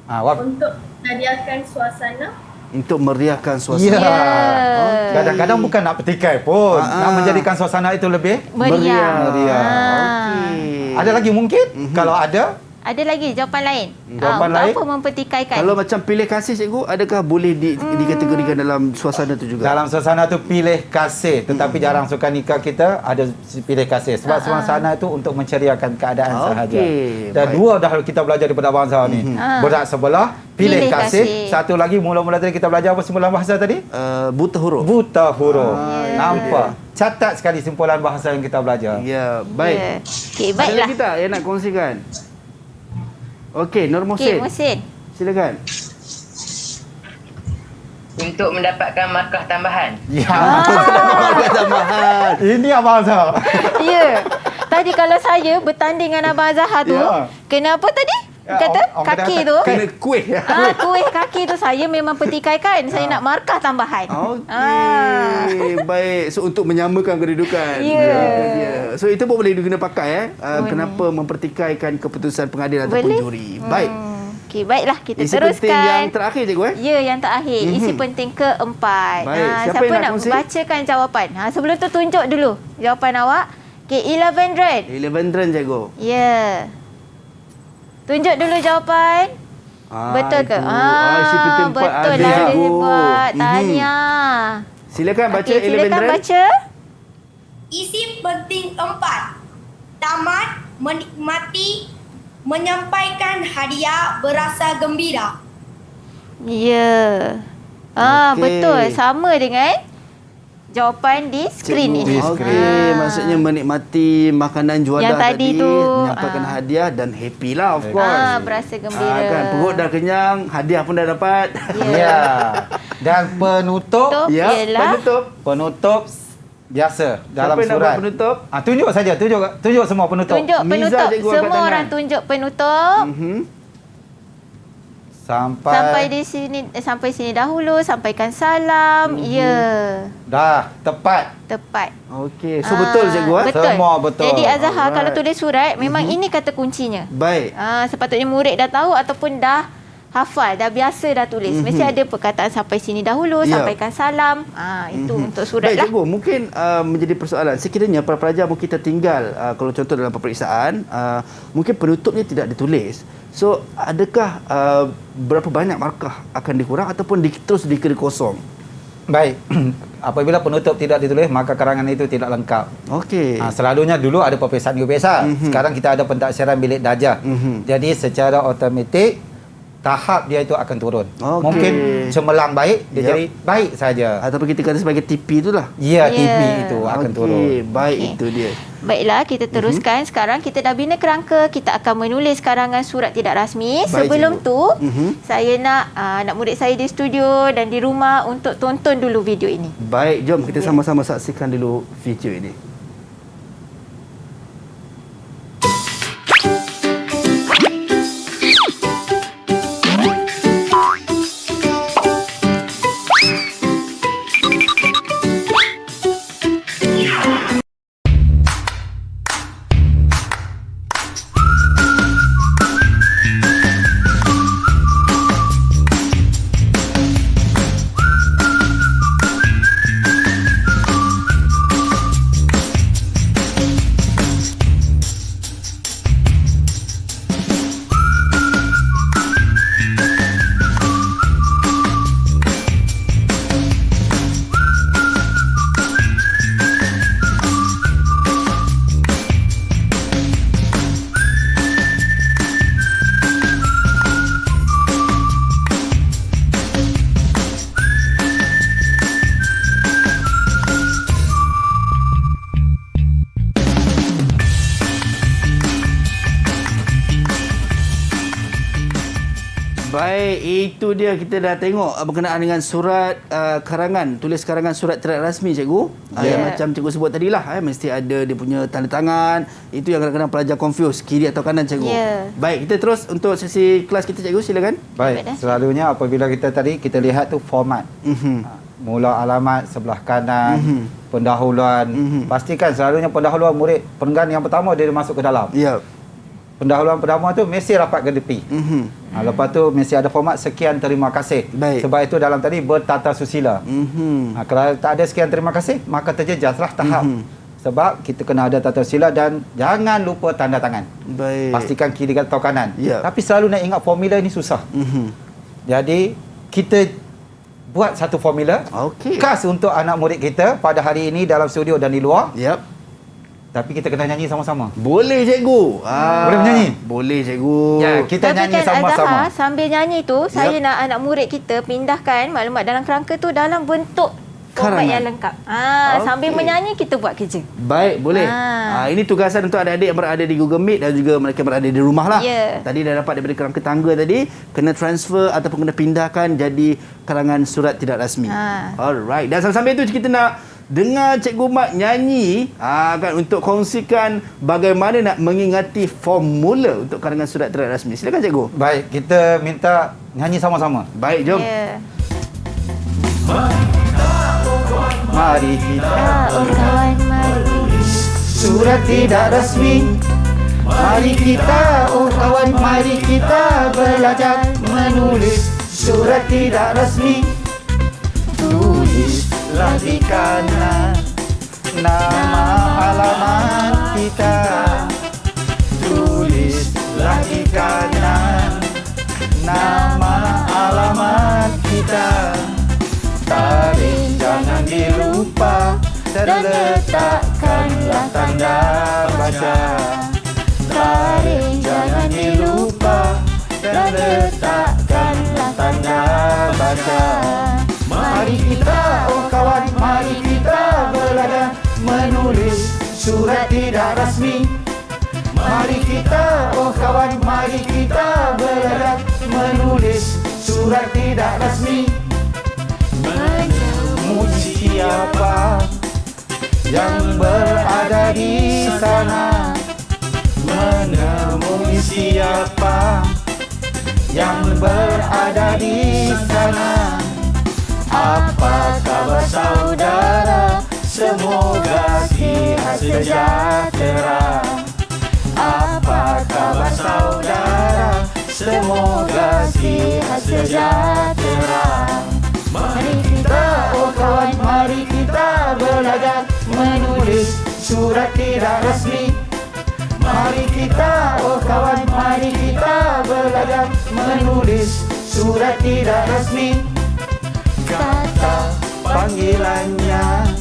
Untuk meriahkan suasana. Untuk meriahkan suasana. Ya. Kadang-kadang bukan nak petikai pun, nak menjadikan suasana itu lebih Meriah. Okey. Ada lagi mungkin? Kalau ada, Ada lagi jawapan lain? Jawapan untuk lain? apa mempertikaikan? Kalau macam pilih kasih cikgu, adakah boleh dikategorikan dalam suasana tu juga? dalam suasana tu pilih kasih, tetapi jarang sukan nikah kita ada pilih kasih. Sebab suasana itu untuk menceriakan keadaan sahaja. Dan baik. dua dah kita belajar daripada Abang Zahar ni. Berat sebelah, pilih kasih. Satu lagi mula-mula tadi kita belajar apa simpulan bahasa tadi? Buta huruf. Buta huruf. Nampak? Catat sekali simpulan bahasa yang kita belajar. Ya, baik. Okey, Ada baiklah. lagi tak yang nak kongsikan? Okey, Nur Okey, Muhsin. Muhsin. Silakan. Untuk mendapatkan markah tambahan. Ya. Markah tambahan. Ini Abang Zahar. Ya. Tadi kalau saya bertanding dengan Abang Zahar tu, Ya. kenapa tadi? Kata orang kaki kata tu. Kena kuih. Kuih kaki tu saya memang pertikaikan. Saya nak markah tambahan. Okey. Baik. So untuk menyamakan kedudukan. Ya. So itu pun boleh diguna pakai kenapa mempertikaikan keputusan pengadil ataupun Boleh. juri. Baik. Okey, baiklah kita Isi teruskan. penting yang terakhir cikgu Ya, yang terakhir. Isi penting keempat. Baik, siapa siapa yang nak nak kongsi? bacakan jawapan? Sebelum tu tunjuk dulu jawapan awak. Okey, 11 rand. 11 rand cikgu. Ya. Tunjuk dulu jawapan. Betul ke? Isi peti 4 betul ada, lah cikgu. hebat. Tahniah. Silakan baca Okey, silakan Eleven baca. Isi penting 4. Tamat, menikmati, menyampaikan hadiah, berasa gembira. Ya. Okey. Betul. Sama dengan jawapan di skrin ini. Okey, maksudnya menikmati makanan juadah Yang tadi tu, menyampaikan hadiah dan happy lah, of course. Berasa gembira. Kan, perut dah kenyang, hadiah pun dah dapat. Ya. Dan penutup, Ya, ialah penutup biasa dalam Siapa yang nak surat. buat penutup? Tunjuk saja, tunjuk semua penutup. tunjuk Miza, penutup. cikgu angkat Semua tangan. orang tunjuk penutup. Sampai di sini, sampai sini dahulu, sampaikan salam. Ya. Dah tepat. Tepat. Okey, so betul cikgu Betul. Semua betul. Jadi Azhar Alright. kalau tulis surat, memang ini kata kuncinya. Baik. Sepatutnya murid dah tahu ataupun dah hafal, dah biasa dah tulis. Mesti ada perkataan sampai sini dahulu, Ya. sampaikan salam. Itu untuk surat Baik, lah. cikgu, mungkin menjadi persoalan. Sekiranya para pelajar mungkin tertinggal, kalau contoh dalam peperiksaan, mungkin penutupnya tidak ditulis. So, adakah berapa banyak markah akan dikurang ataupun terus dikira kosong? Baik. Apabila penutup tidak ditulis, maka karangan itu tidak lengkap. Okey. Selalunya dulu ada peperiksaan biasa. Sekarang kita ada pentaksiran bilik darjah. Jadi secara automatik tahap dia itu akan turun. Okey. Mungkin cemerlang baik, dia Yap. jadi baik saja. Ataupun kita kata sebagai TP itulah. Ya, Ya. TV itu akan turun. Baik, Okey. itu dia. Baiklah, kita teruskan. Sekarang kita dah bina kerangka. Kita akan menulis karangan surat tidak rasmi. Baik, Sebelum cikgu. tu, saya nak murid saya di studio dan di rumah untuk tonton dulu video ini. Baik, jom kita sama-sama saksikan dulu video ini. Baik, itu dia kita dah tengok berkenaan dengan surat karangan, tulis karangan surat tidak rasmi, cikgu. Yang macam cikgu sebut tadilah, mesti ada dia punya tanda tangan. Itu yang kadang-kadang pelajar confuse, kiri atau kanan, cikgu. Baik, kita terus untuk sesi kelas kita, cikgu, silakan. Baik, selalunya apabila kita lihat tu format. Mula alamat sebelah kanan, pendahuluan. Pastikan selalunya pendahuluan murid perenggan yang pertama dia masuk ke dalam. Ya. Pendahuluan pertama tu mesti rapat ke tepi. Lepas tu mesti ada format sekian terima kasih. Baik. Sebab itu dalam tadi bertata susila. Kalau tak ada sekian terima kasih, maka terjejaslah tahap. Sebab kita kena ada tata susila dan jangan lupa tanda tangan. Baik. Pastikan kiri atau kanan. Ya. Tapi selalu nak ingat formula ni susah. Jadi kita buat satu formula khas untuk anak murid kita pada hari ini dalam studio dan di luar. Yap. Tapi kita kena nyanyi sama-sama. Boleh, cikgu. Boleh menyanyi? Boleh, cikgu. Ya, kita nyanyi sama-sama. Azhar, sambil nyanyi tu, saya nak anak murid kita pindahkan maklumat dalam kerangka tu dalam bentuk format Karangan. yang lengkap. Sambil menyanyi kita buat kerja. Baik, boleh. Ini tugasan untuk adik-adik yang berada di Google Meet dan juga mereka berada di rumah lah. Ya. Tadi dah dapat daripada kerangka tangga tadi, kena transfer ataupun kena pindahkan jadi karangan surat tidak rasmi. Alright. Dan sambil itu kita nak dengar Cikgu Mat nyanyi kan untuk kongsikan bagaimana nak mengingati formula untuk karangan surat tidak rasmi. Silakan, cikgu. Baik, kita minta nyanyi sama-sama. Baik, jom. Ya. Mari kita kawan, mari. surat tidak rasmi. Mari kita, oh kawan, mari kita belajar menulis surat tidak rasmi. Tulislah di kanan nama alamat kita. Tulislah di kanan nama alamat kita. Tarikh jangan dilupa dan letakkanlah tanda baca. Tarikh jangan dilupa dan letakkanlah tanda baca. Mari kita, oh kawan, mari kita belajar menulis surat tidak rasmi. Mari kita, oh kawan, mari kita belajar menulis surat tidak rasmi. Menemui siapa yang berada di sana. Menemui siapa yang berada di sana. Apa kabar saudara? Semoga sihat sejahtera. Apa kabar saudara? Semoga sihat sejahtera. Mari kita, oh kawan, mari kita belajar menulis surat tidak rasmi. Mari kita, oh kawan, mari kita belajar menulis surat tidak rasmi. Kata panggilannya,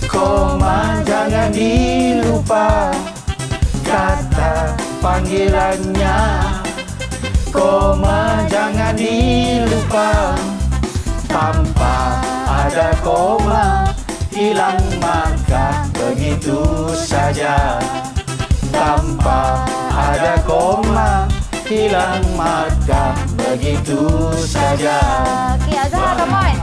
koma jangan dilupa. Kata panggilannya, koma jangan dilupa. Tanpa ada koma, hilang maka begitu saja. Tanpa ada koma, hilang maka begitu saja. Okay, Azhar, come on.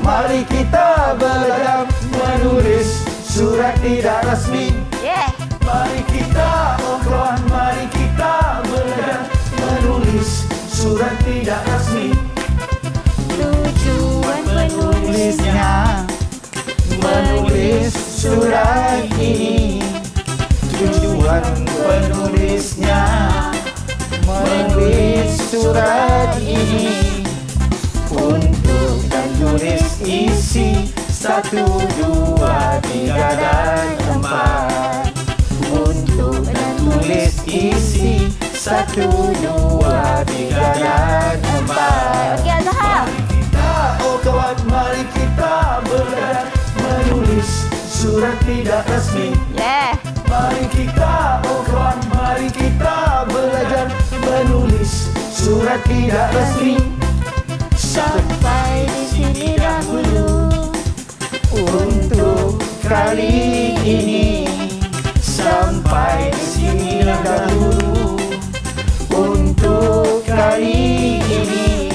Mari kita belajar menulis surat tidak rasmi. Yeah. Mari kita, oh kawan, mari kita belajar menulis surat tidak rasmi. Tujuan penulisnya menulis surat ini. Tujuan penulisnya menulis surat ini. Untuk dan tulis isi 1, 2, 3 dan 4. Untuk dan tulis isi 1, 2, 3 dan 4. Okay, Azhar. Oh kawan, mari kita belajar menulis surat tidak rasmi. Yeah. Mari kita, oh kawan, mari kita belajar menulis surat tidak rasmi. Sampai di sini dahulu Untuk kali ini. Sampai di sini dahulu untuk kali ini.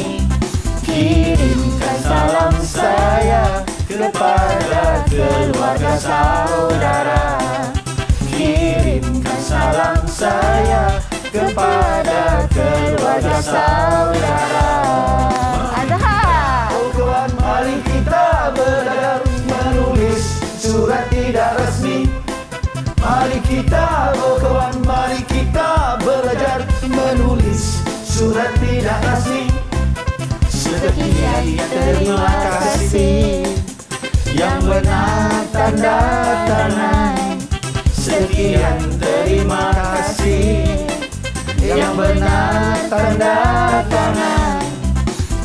Kirimkan salam saya kepada keluarga saudara. Kirimkan salam saya kepada keluarga saudara. Azhar. Oh kawan, mari kita belajar menulis surat tidak rasmi. Mari kita, oh kawan, mari kita belajar menulis surat tidak rasmi. Sekian terima kasih yang benar tanda tangan. Sekian terima kasih yang benar tanda tangan.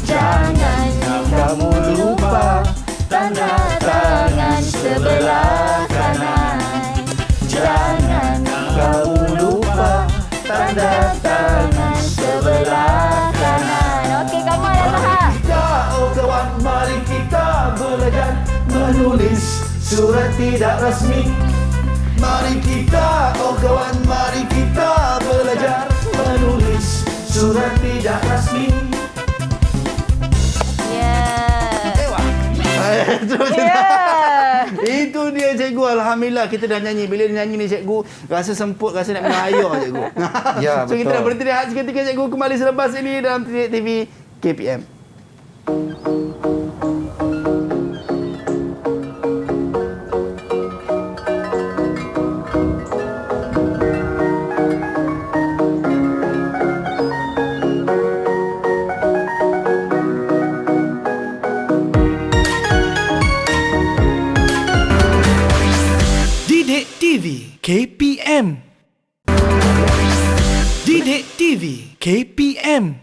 Jangan kamu lupa tanda tangan sebelah kanan. Jangan kamu lupa tanda tangan sebelah kanan. Okey, come on, Azhar. Kita, oh kawan, mari kita belajar menulis surat tidak rasmi. Mari kita, oh kawan, mari kita belajar menulis surat tidak rasmi. Terus Yeah. itu dia cikgu. Alhamdulillah kita dah nyanyi. Bila dia nyanyi ni cikgu rasa semput, rasa nak minum air cikgu. Ya, So kita betul. nak berhenti rehat seketika cikgu, kembali selepas ini dalam Titik TV KPM. Didik TV KPM. Didik TV KPM.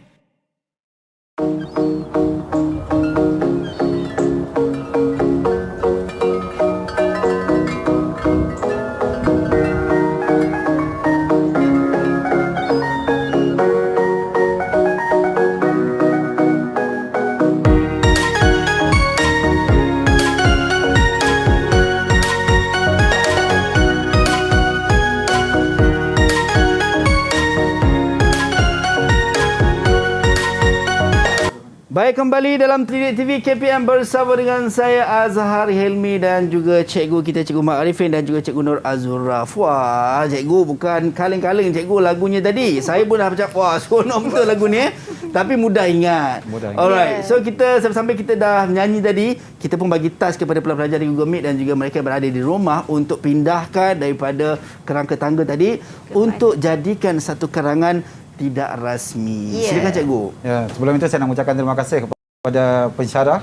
Baik, kembali dalam Didik TV KPM bersama dengan saya Azhar Helmi dan juga cikgu kita, Cikgu Mak Arifin dan juga Cikgu Nur Azuraf. Wah, cikgu bukan kaleng-kaleng cikgu lagunya tadi. Saya pun dah macam, wah, seronok betul lagu ni. Tapi mudah ingat. Alright, so kita sampai kita dah menyanyi tadi, kita pun bagi task kepada pelajar di Google Meet dan juga mereka yang berada di rumah untuk pindahkan daripada kerangka tangga tadi untuk jadikan satu karangan tidak rasmi. Silakan cikgu. Ya, sebelum itu saya nak ucapkan terima kasih kepada pensyarah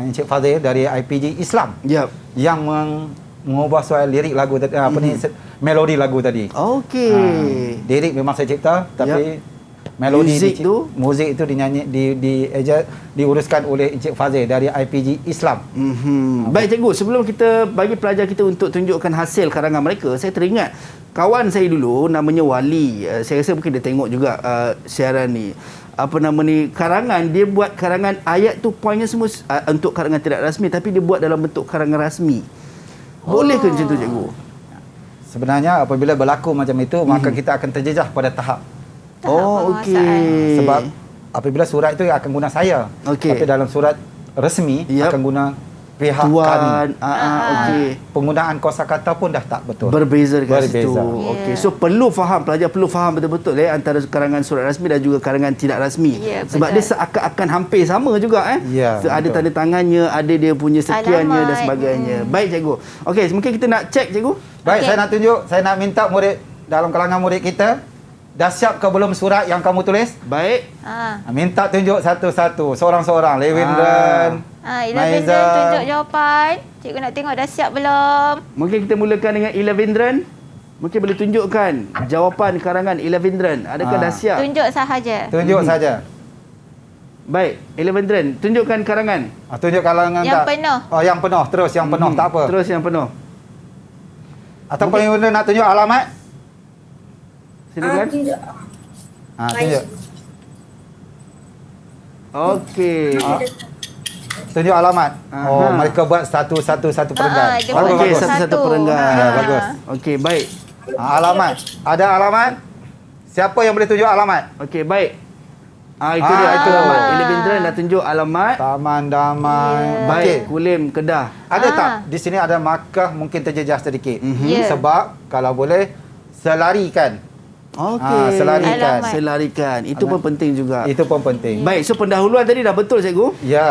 Encik Fazil dari IPG Islam yang mengubah soal lirik lagu tadi, melodi lagu tadi. Okey. Lirik memang saya cipta, tapi melodi muzik itu dinyanyi diuruskan oleh Encik Fazil dari IPG Islam. Baik cikgu, sebelum kita bagi pelajar kita untuk tunjukkan hasil karangan mereka, saya teringat kawan saya dulu namanya Wali. Saya rasa mungkin dia tengok juga siaran ni. Apa nama ni, karangan, dia buat karangan ayat tu poinnya semua untuk karangan tidak rasmi, tapi dia buat dalam bentuk karangan rasmi. Boleh ke macam tu cikgu? Sebenarnya apabila berlaku macam itu, maka kita akan terjejah pada tahap. Okey. Sebab apabila surat itu akan guna saya. Tapi dalam surat resmi akan guna pihak Tuan. kami. Okey. Penggunaan kosakata pun dah tak betul. Berbeza dekat situ. Okey. So perlu faham, pelajar perlu faham betul-betul antara karangan surat rasmi dan juga karangan tidak rasmi. Sebab dia seakan-akan hampir sama juga so, ada tanda tangannya, ada dia punya sekiannya dan sebagainya. Baik cikgu. Okey, mungkin kita nak cek cikgu. Baik, saya nak minta murid dalam kalangan murid kita, dah siap ke belum surat yang kamu tulis? Baik. Minta tunjuk satu-satu, seorang-seorang. Levendran, Levendran tunjuk jawapan. Cikgu nak tengok dah siap belum? Mungkin kita mulakan dengan Levendran. Mungkin boleh tunjukkan jawapan karangan Levendran. Adakah dah siap? Tunjuk sahaja. Tunjuk saja. Baik, Levendran, tunjukkan karangan. Tunjuk karangan yang tak? penuh. Yang penuh, terus yang penuh, tak apa. Terus yang penuh. Ataupun Levendran nak tunjuk alamat? Silakan. Tunjuk. Okey. Tunjuk alamat. Mereka buat satu perenggan. Okey, satu perenggan. Bagus. Okey, baik. Alamat. Ada alamat? Siapa yang boleh tunjuk alamat? Okey, baik. Itu dia, itu alamat. Levendran dah tunjuk alamat. Taman Damai. Baik, Kulim, Kedah. Ada tak? Di sini ada markah mungkin terjejas sedikit. Sebab kalau boleh selarikan. Okey. Selarikan. Itu pun penting juga. Itu pun penting. Baik, so pendahuluan tadi dah betul cikgu? Ya.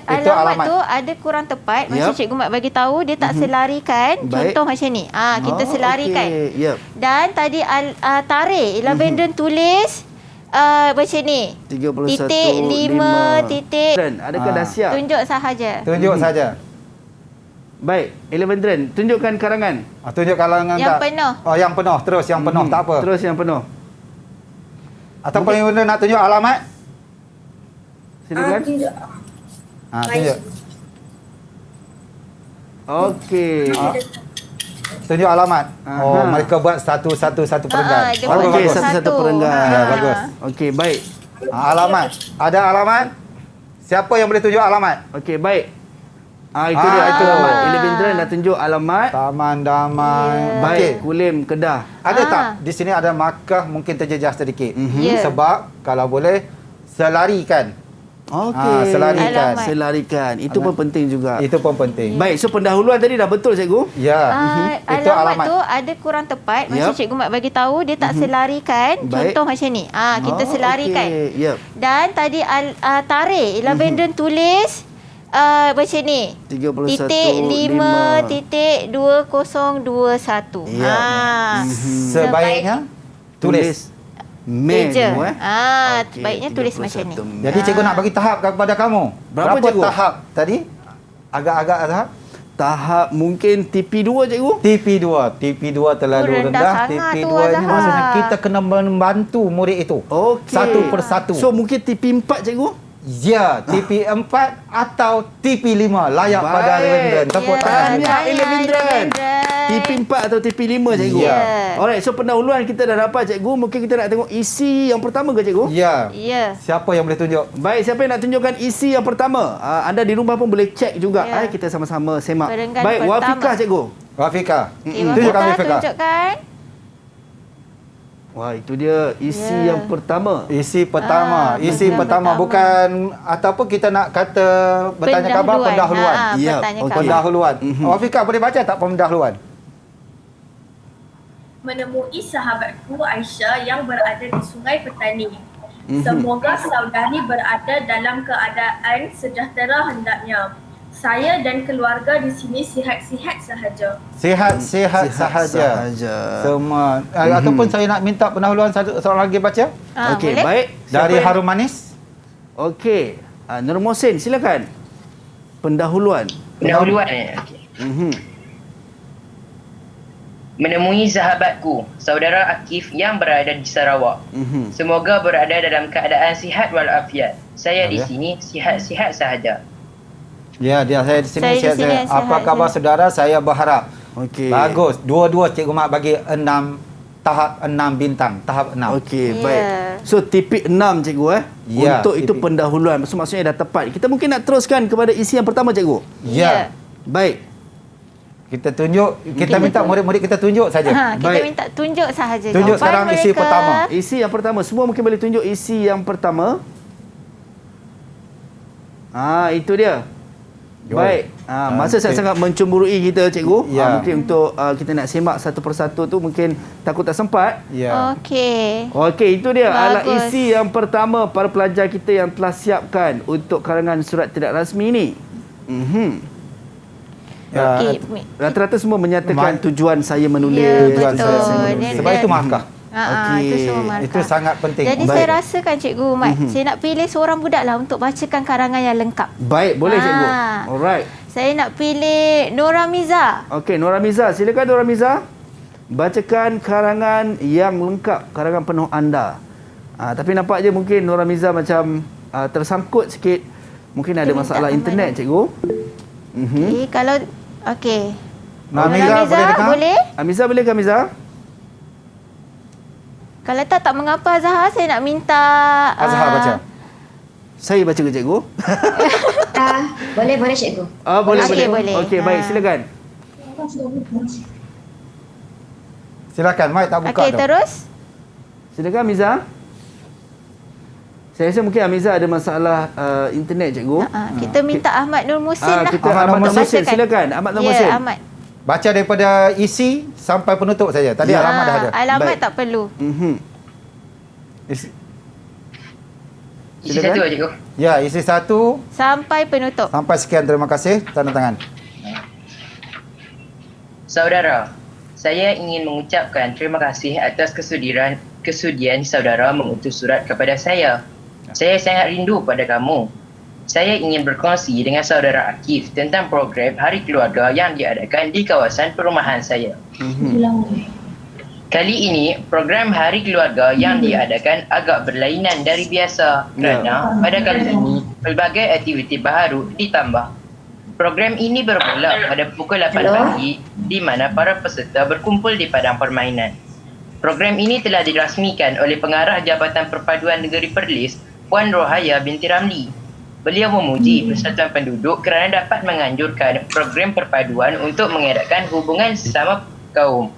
Itu alamat tu ada kurang tepat. Macam Cikgu Mat bagi tahu, dia tak selarikan. Contoh macam ni. Kita selarikan. Dan tadi tarik. Levendran tulis macam ni. 31.5. Adakah dah siap? Tunjuk sahaja. Tunjuk saja. Baik, Levendran, tunjukkan karangan. Tunjuk karangan yang tak? penuh. Yang penuh, terus yang penuh, tak apa. Terus yang penuh. Ataupun Levendran nak tunjuk alamat? Silakan. Tunjuk. Okey. Tunjuk alamat. Mereka buat satu perenggan. Okey, satu perenggan. Bagus. Okey, baik. Alamat. Ada alamat? Siapa yang boleh tunjuk alamat? Okey, baik. Itu dia, itu alamat. Levendran dah tunjuk alamat. Taman Damai. Baik, Kulim, Kedah. Ada tak? Di sini ada markah mungkin terjejas sedikit. Sebab kalau boleh selarikan. Okey. Selarikan. Itu pun penting juga. Itu pun penting. Baik, so pendahuluan tadi dah betul cikgu? Ya. Itu alamat tu ada kurang tepat. Macam Cikgu Mat bagi tahu, dia tak selarikan. Contoh macam ni. Kita selarikan. Dan tadi tarik. Levendran tulis macam ni. 31.5.2021. Sebaiknya tulis meja. Baiknya tulis macam ni. Jadi cikgu nak bagi tahap kepada kamu. Berapa tahap tadi? Agak-agak tahap? tahap mungkin TP2 cikgu. TP2 terlalu rendah. TP2 ini maksudnya kita kena membantu murid itu. Okey. Satu persatu. So mungkin TP4 cikgu. Ya, TP4 atau TP5 layak pada Ravindran. Tepuk tangan. Tahniah Ravindran. TP4 atau TP5 cikgu. Ya. Alright, so pendahuluan kita dah dapat cikgu. Mungkin kita nak tengok isi yang pertama ke cikgu? Ya. Ya. Siapa yang boleh tunjuk? Baik, siapa yang nak tunjukkan isi yang pertama? Anda di rumah pun boleh cek juga. Ya. Kita sama-sama semak. Perenggan Baik, pertama. Wafiqah cikgu. Rafiqah. Okay, Tunjukkan Wafiqah, Rafiqah. tunjukkan. Wah, itu dia isi yang pertama. Isi pertama. Isi pertama bukan ataupun kita nak kata bertanya khabar pendahuluan. Ya, bertanya okey. khabar. Pendahuluan. Rafiqah boleh baca tak pendahuluan? Menemui sahabatku Aisyah yang berada di Sungai Petani. Semoga saudari berada dalam keadaan sejahtera hendaknya. Saya dan keluarga di sini sihat-sihat sahaja. Sihat-sihat sahaja. Semua. Ataupun saya nak minta pendahuluan seorang lagi baca. Okey, Boleh? baik. Dari Siapa yang- Harum Manis. Okey. Nur Mohsin, silakan. Pendahuluan. Pendahuluan. Okey. Menemui sahabatku, saudara Akif yang berada di Sarawak. Semoga berada dalam keadaan sihat walafiat. Saya di sini sihat-sihat sahaja. Ya, saya di sini Saya di sihat. sini Apa sihat khabar je. saudara? Saya berharap. Okey. Bagus. Dua-dua Cikgu Mat bagi 6 tahap 6 bintang, tahap 6. Okey, Ya. baik. So tipik 6 cikgu Ya, untuk itu tipik. pendahuluan. Maksudnya dah tepat. Kita mungkin nak teruskan kepada isi yang pertama cikgu. Ya. Baik. Kita tunjuk, kita minta murid-murid kita tunjuk saja. Kita Baik. minta tunjuk sahaja Tunjuk jawapan sekarang isi mereka. pertama. Isi yang pertama. Semua mungkin boleh tunjuk isi yang pertama. Itu dia. Baik. Masa sangat mencemburui kita cikgu. Ya. Mungkin untuk kita nak semak satu persatu tu mungkin takut tak sempat. Ya. Okey. Okey, itu dia adalah Bagus. isi yang pertama para pelajar kita yang telah siapkan untuk karangan surat tidak rasmi ini. Ya. Okey. Rata-rata semua menyatakan tujuan saya menulis. Ya, Tujuan betul. saya menulis. Dan- Sebab itu markah. Okey. Itu semua markah. Itu sangat penting. Jadi Baik. saya rasakan Cikgu Mat, saya nak pilih seorang budak lah untuk bacakan karangan yang lengkap. Baik, boleh cikgu. Ah. Alright. Saya nak pilih Nora Miza. Okey, Nora Miza. Silakan Nora Miza. Bacakan karangan yang lengkap, karangan penuh anda. Tapi nampak je mungkin Nora Miza macam tersangkut sikit. Mungkin ada Kita masalah minta internet cikgu. Kalau okey. Nora Miza, boleh dengar? boleh? Amiza boleh ke Amiza? Kalau tak mengapa Azhar, saya nak minta Azhar baca. Saya baca ke cikgu? Boleh cikgu. Boleh, Okey, boleh. boleh. Okey, baik. Silakan. Silakan, mic tak buka Okey, tu. terus. Silakan Amiza. Saya rasa mungkin Amiza ada masalah internet cikgu. Kita minta Ahmad Nur Muhsin lah. Kita Ahmad Ahmad Nur Nur Muhsin. Bacakan. Silakan Ahmad Nur Muhsin. Ya, Ahmad. Baca daripada isi sampai penutup saja. Tadi alamat dah ada. Alamat Baik. tak perlu. Isi, Isi Silakan. satu cikgu. ya, isi 1 Sampai penutup. sampai sekian. Terima kasih. Tanda tangan. Saudara, saya ingin mengucapkan terima kasih atas kesudian saudara mengutus surat kepada saya. Saya sangat rindu pada kamu. Saya ingin berkongsi dengan saudara Akif tentang program Hari Keluarga yang diadakan di kawasan perumahan saya. Kali ini, program Hari Keluarga yang diadakan agak berlainan dari biasa kerana pada kali ini, pelbagai aktiviti baru ditambah. Program ini bermula pada pukul 8 pagi di mana para peserta berkumpul di padang permainan. Program ini telah dirasmikan oleh Pengarah Jabatan Perpaduan Negeri Perlis, Puan Rohaya binti Ramli. Beliau memuji Persatuan Penduduk kerana dapat menganjurkan program perpaduan untuk mengeratkan hubungan sesama kaum.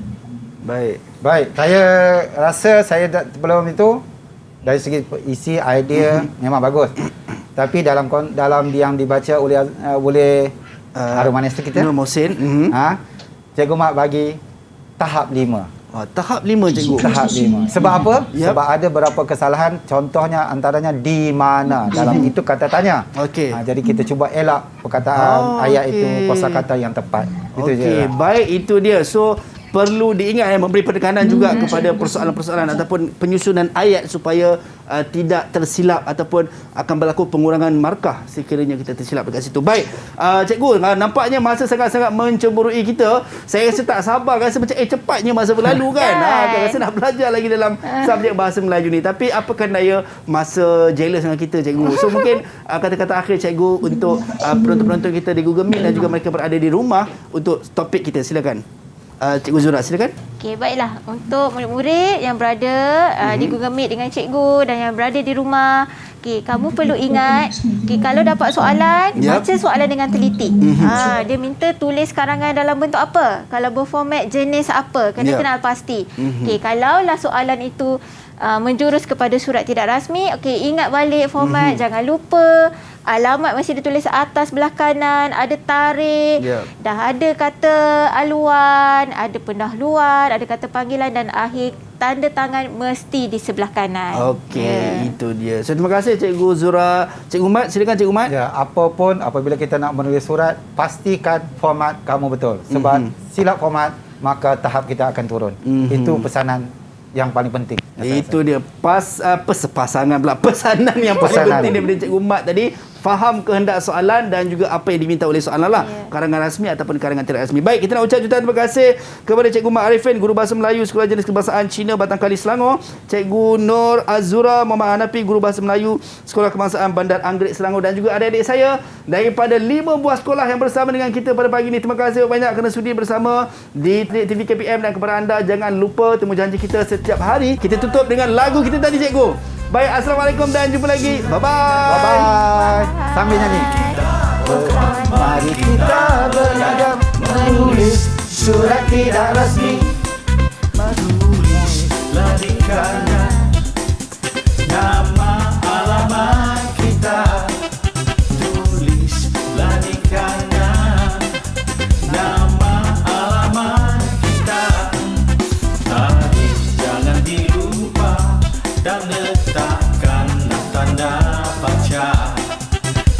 Baik. Baik, saya rasa saya sebelum itu dari segi isi idea memang bagus. Tapi dalam yang dibaca oleh Harum Manis kita, Nur Muhsin. Cikgu Mat bagi tahap 5. Tahap 5 cikgu. Tahap 5. Sebab apa? Yap. Sebab ada beberapa kesalahan, contohnya antaranya di mana. Dalam itu kata tanya. Okey. Jadi kita cuba elak perkataan ayat itu, kosakata yang tepat. Itu je. Okey, baik, itu dia. So perlu diingat memberi penekanan juga kepada persoalan-persoalan ataupun penyusunan ayat supaya tidak tersilap ataupun akan berlaku pengurangan markah sekiranya kita tersilap dekat situ. Baik, cikgu, nampaknya masa sangat-sangat mencemburui kita. Saya rasa tak sabar, rasa macam cepatnya masa berlalu kan. Rasa nak belajar lagi dalam subjek bahasa Melayu ni. Tapi apakah daya masa jealous dengan kita, cikgu? So mungkin kata-kata akhir cikgu untuk penonton-penonton kita di Google Meet dan juga mereka berada di rumah untuk topik kita. Silakan. Cikgu Zura, silakan. Okey, baiklah. Untuk murid-murid yang berada di Google Meet dengan cikgu dan yang berada di rumah, okey, kamu perlu ingat, kalau dapat soalan, baca soalan dengan teliti. Dia minta tulis karangan dalam bentuk apa? Kalau berformat jenis apa? Kena kenal pasti. Okey, kalaulah soalan itu menjurus kepada surat tidak rasmi, okey, ingat balik format, jangan lupa alamat masih ditulis atas belah kanan, ada tarikh, dah ada kata aluan, ada pendahuluan, ada kata panggilan dan akhir tanda tangan mesti di sebelah kanan. Okey, itu dia. So, terima kasih Cikgu Zura. Cikgu Mat, silakan Cikgu Mat. Ya, apapun apabila kita nak menulis surat, pastikan format kamu betul. Sebab silap format, maka tahap kita akan turun. Itu pesanan yang paling penting. Itu dia pesanan yang paling penting daripada Cikgu Mat tadi. Faham kehendak soalan dan juga apa yang diminta oleh soalan lah. Karangan rasmi ataupun karangan tidak rasmi. Baik, kita nak ucap jutaan terima kasih kepada Cikgu Mat Arifin, Guru Bahasa Melayu Sekolah Jenis Kebangsaan Cina Batang Kali Selangor. Cikgu Nur Azura Muhammad Hanafi, Guru Bahasa Melayu Sekolah Kebangsaan Bandar Anggerik Selangor, dan juga adik-adik saya daripada 5 buah sekolah yang bersama dengan kita pada pagi ini. Terima kasih banyak kerana sudi bersama di TV KPM, dan kepada anda jangan lupa temu janji kita setiap hari. Kita tutup dengan lagu kita tadi, Cikgu. Baik, Assalamualaikum dan jumpa lagi. Bye-bye. Bye-bye. Sambil nyanyi. Mari kita beragam menulis surat tidak rasmi. Menulislah di kanan nama alamat kita. Tulislah di kanan nama alamat kita. Tarikh jangan dilupa dan letakkanlah tanda baca.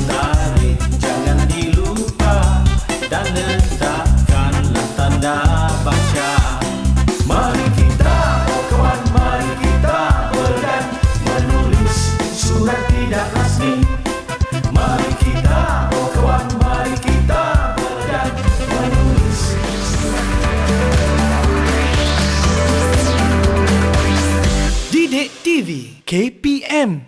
Tarikh jangan dilupa dan letakkanlah tanda baca. Mari kita, oh kawan, mari kita bergan menulis surat tidak rasmi. Mari kita, oh kawan, mari kita bergan menulis. Didik TV KPM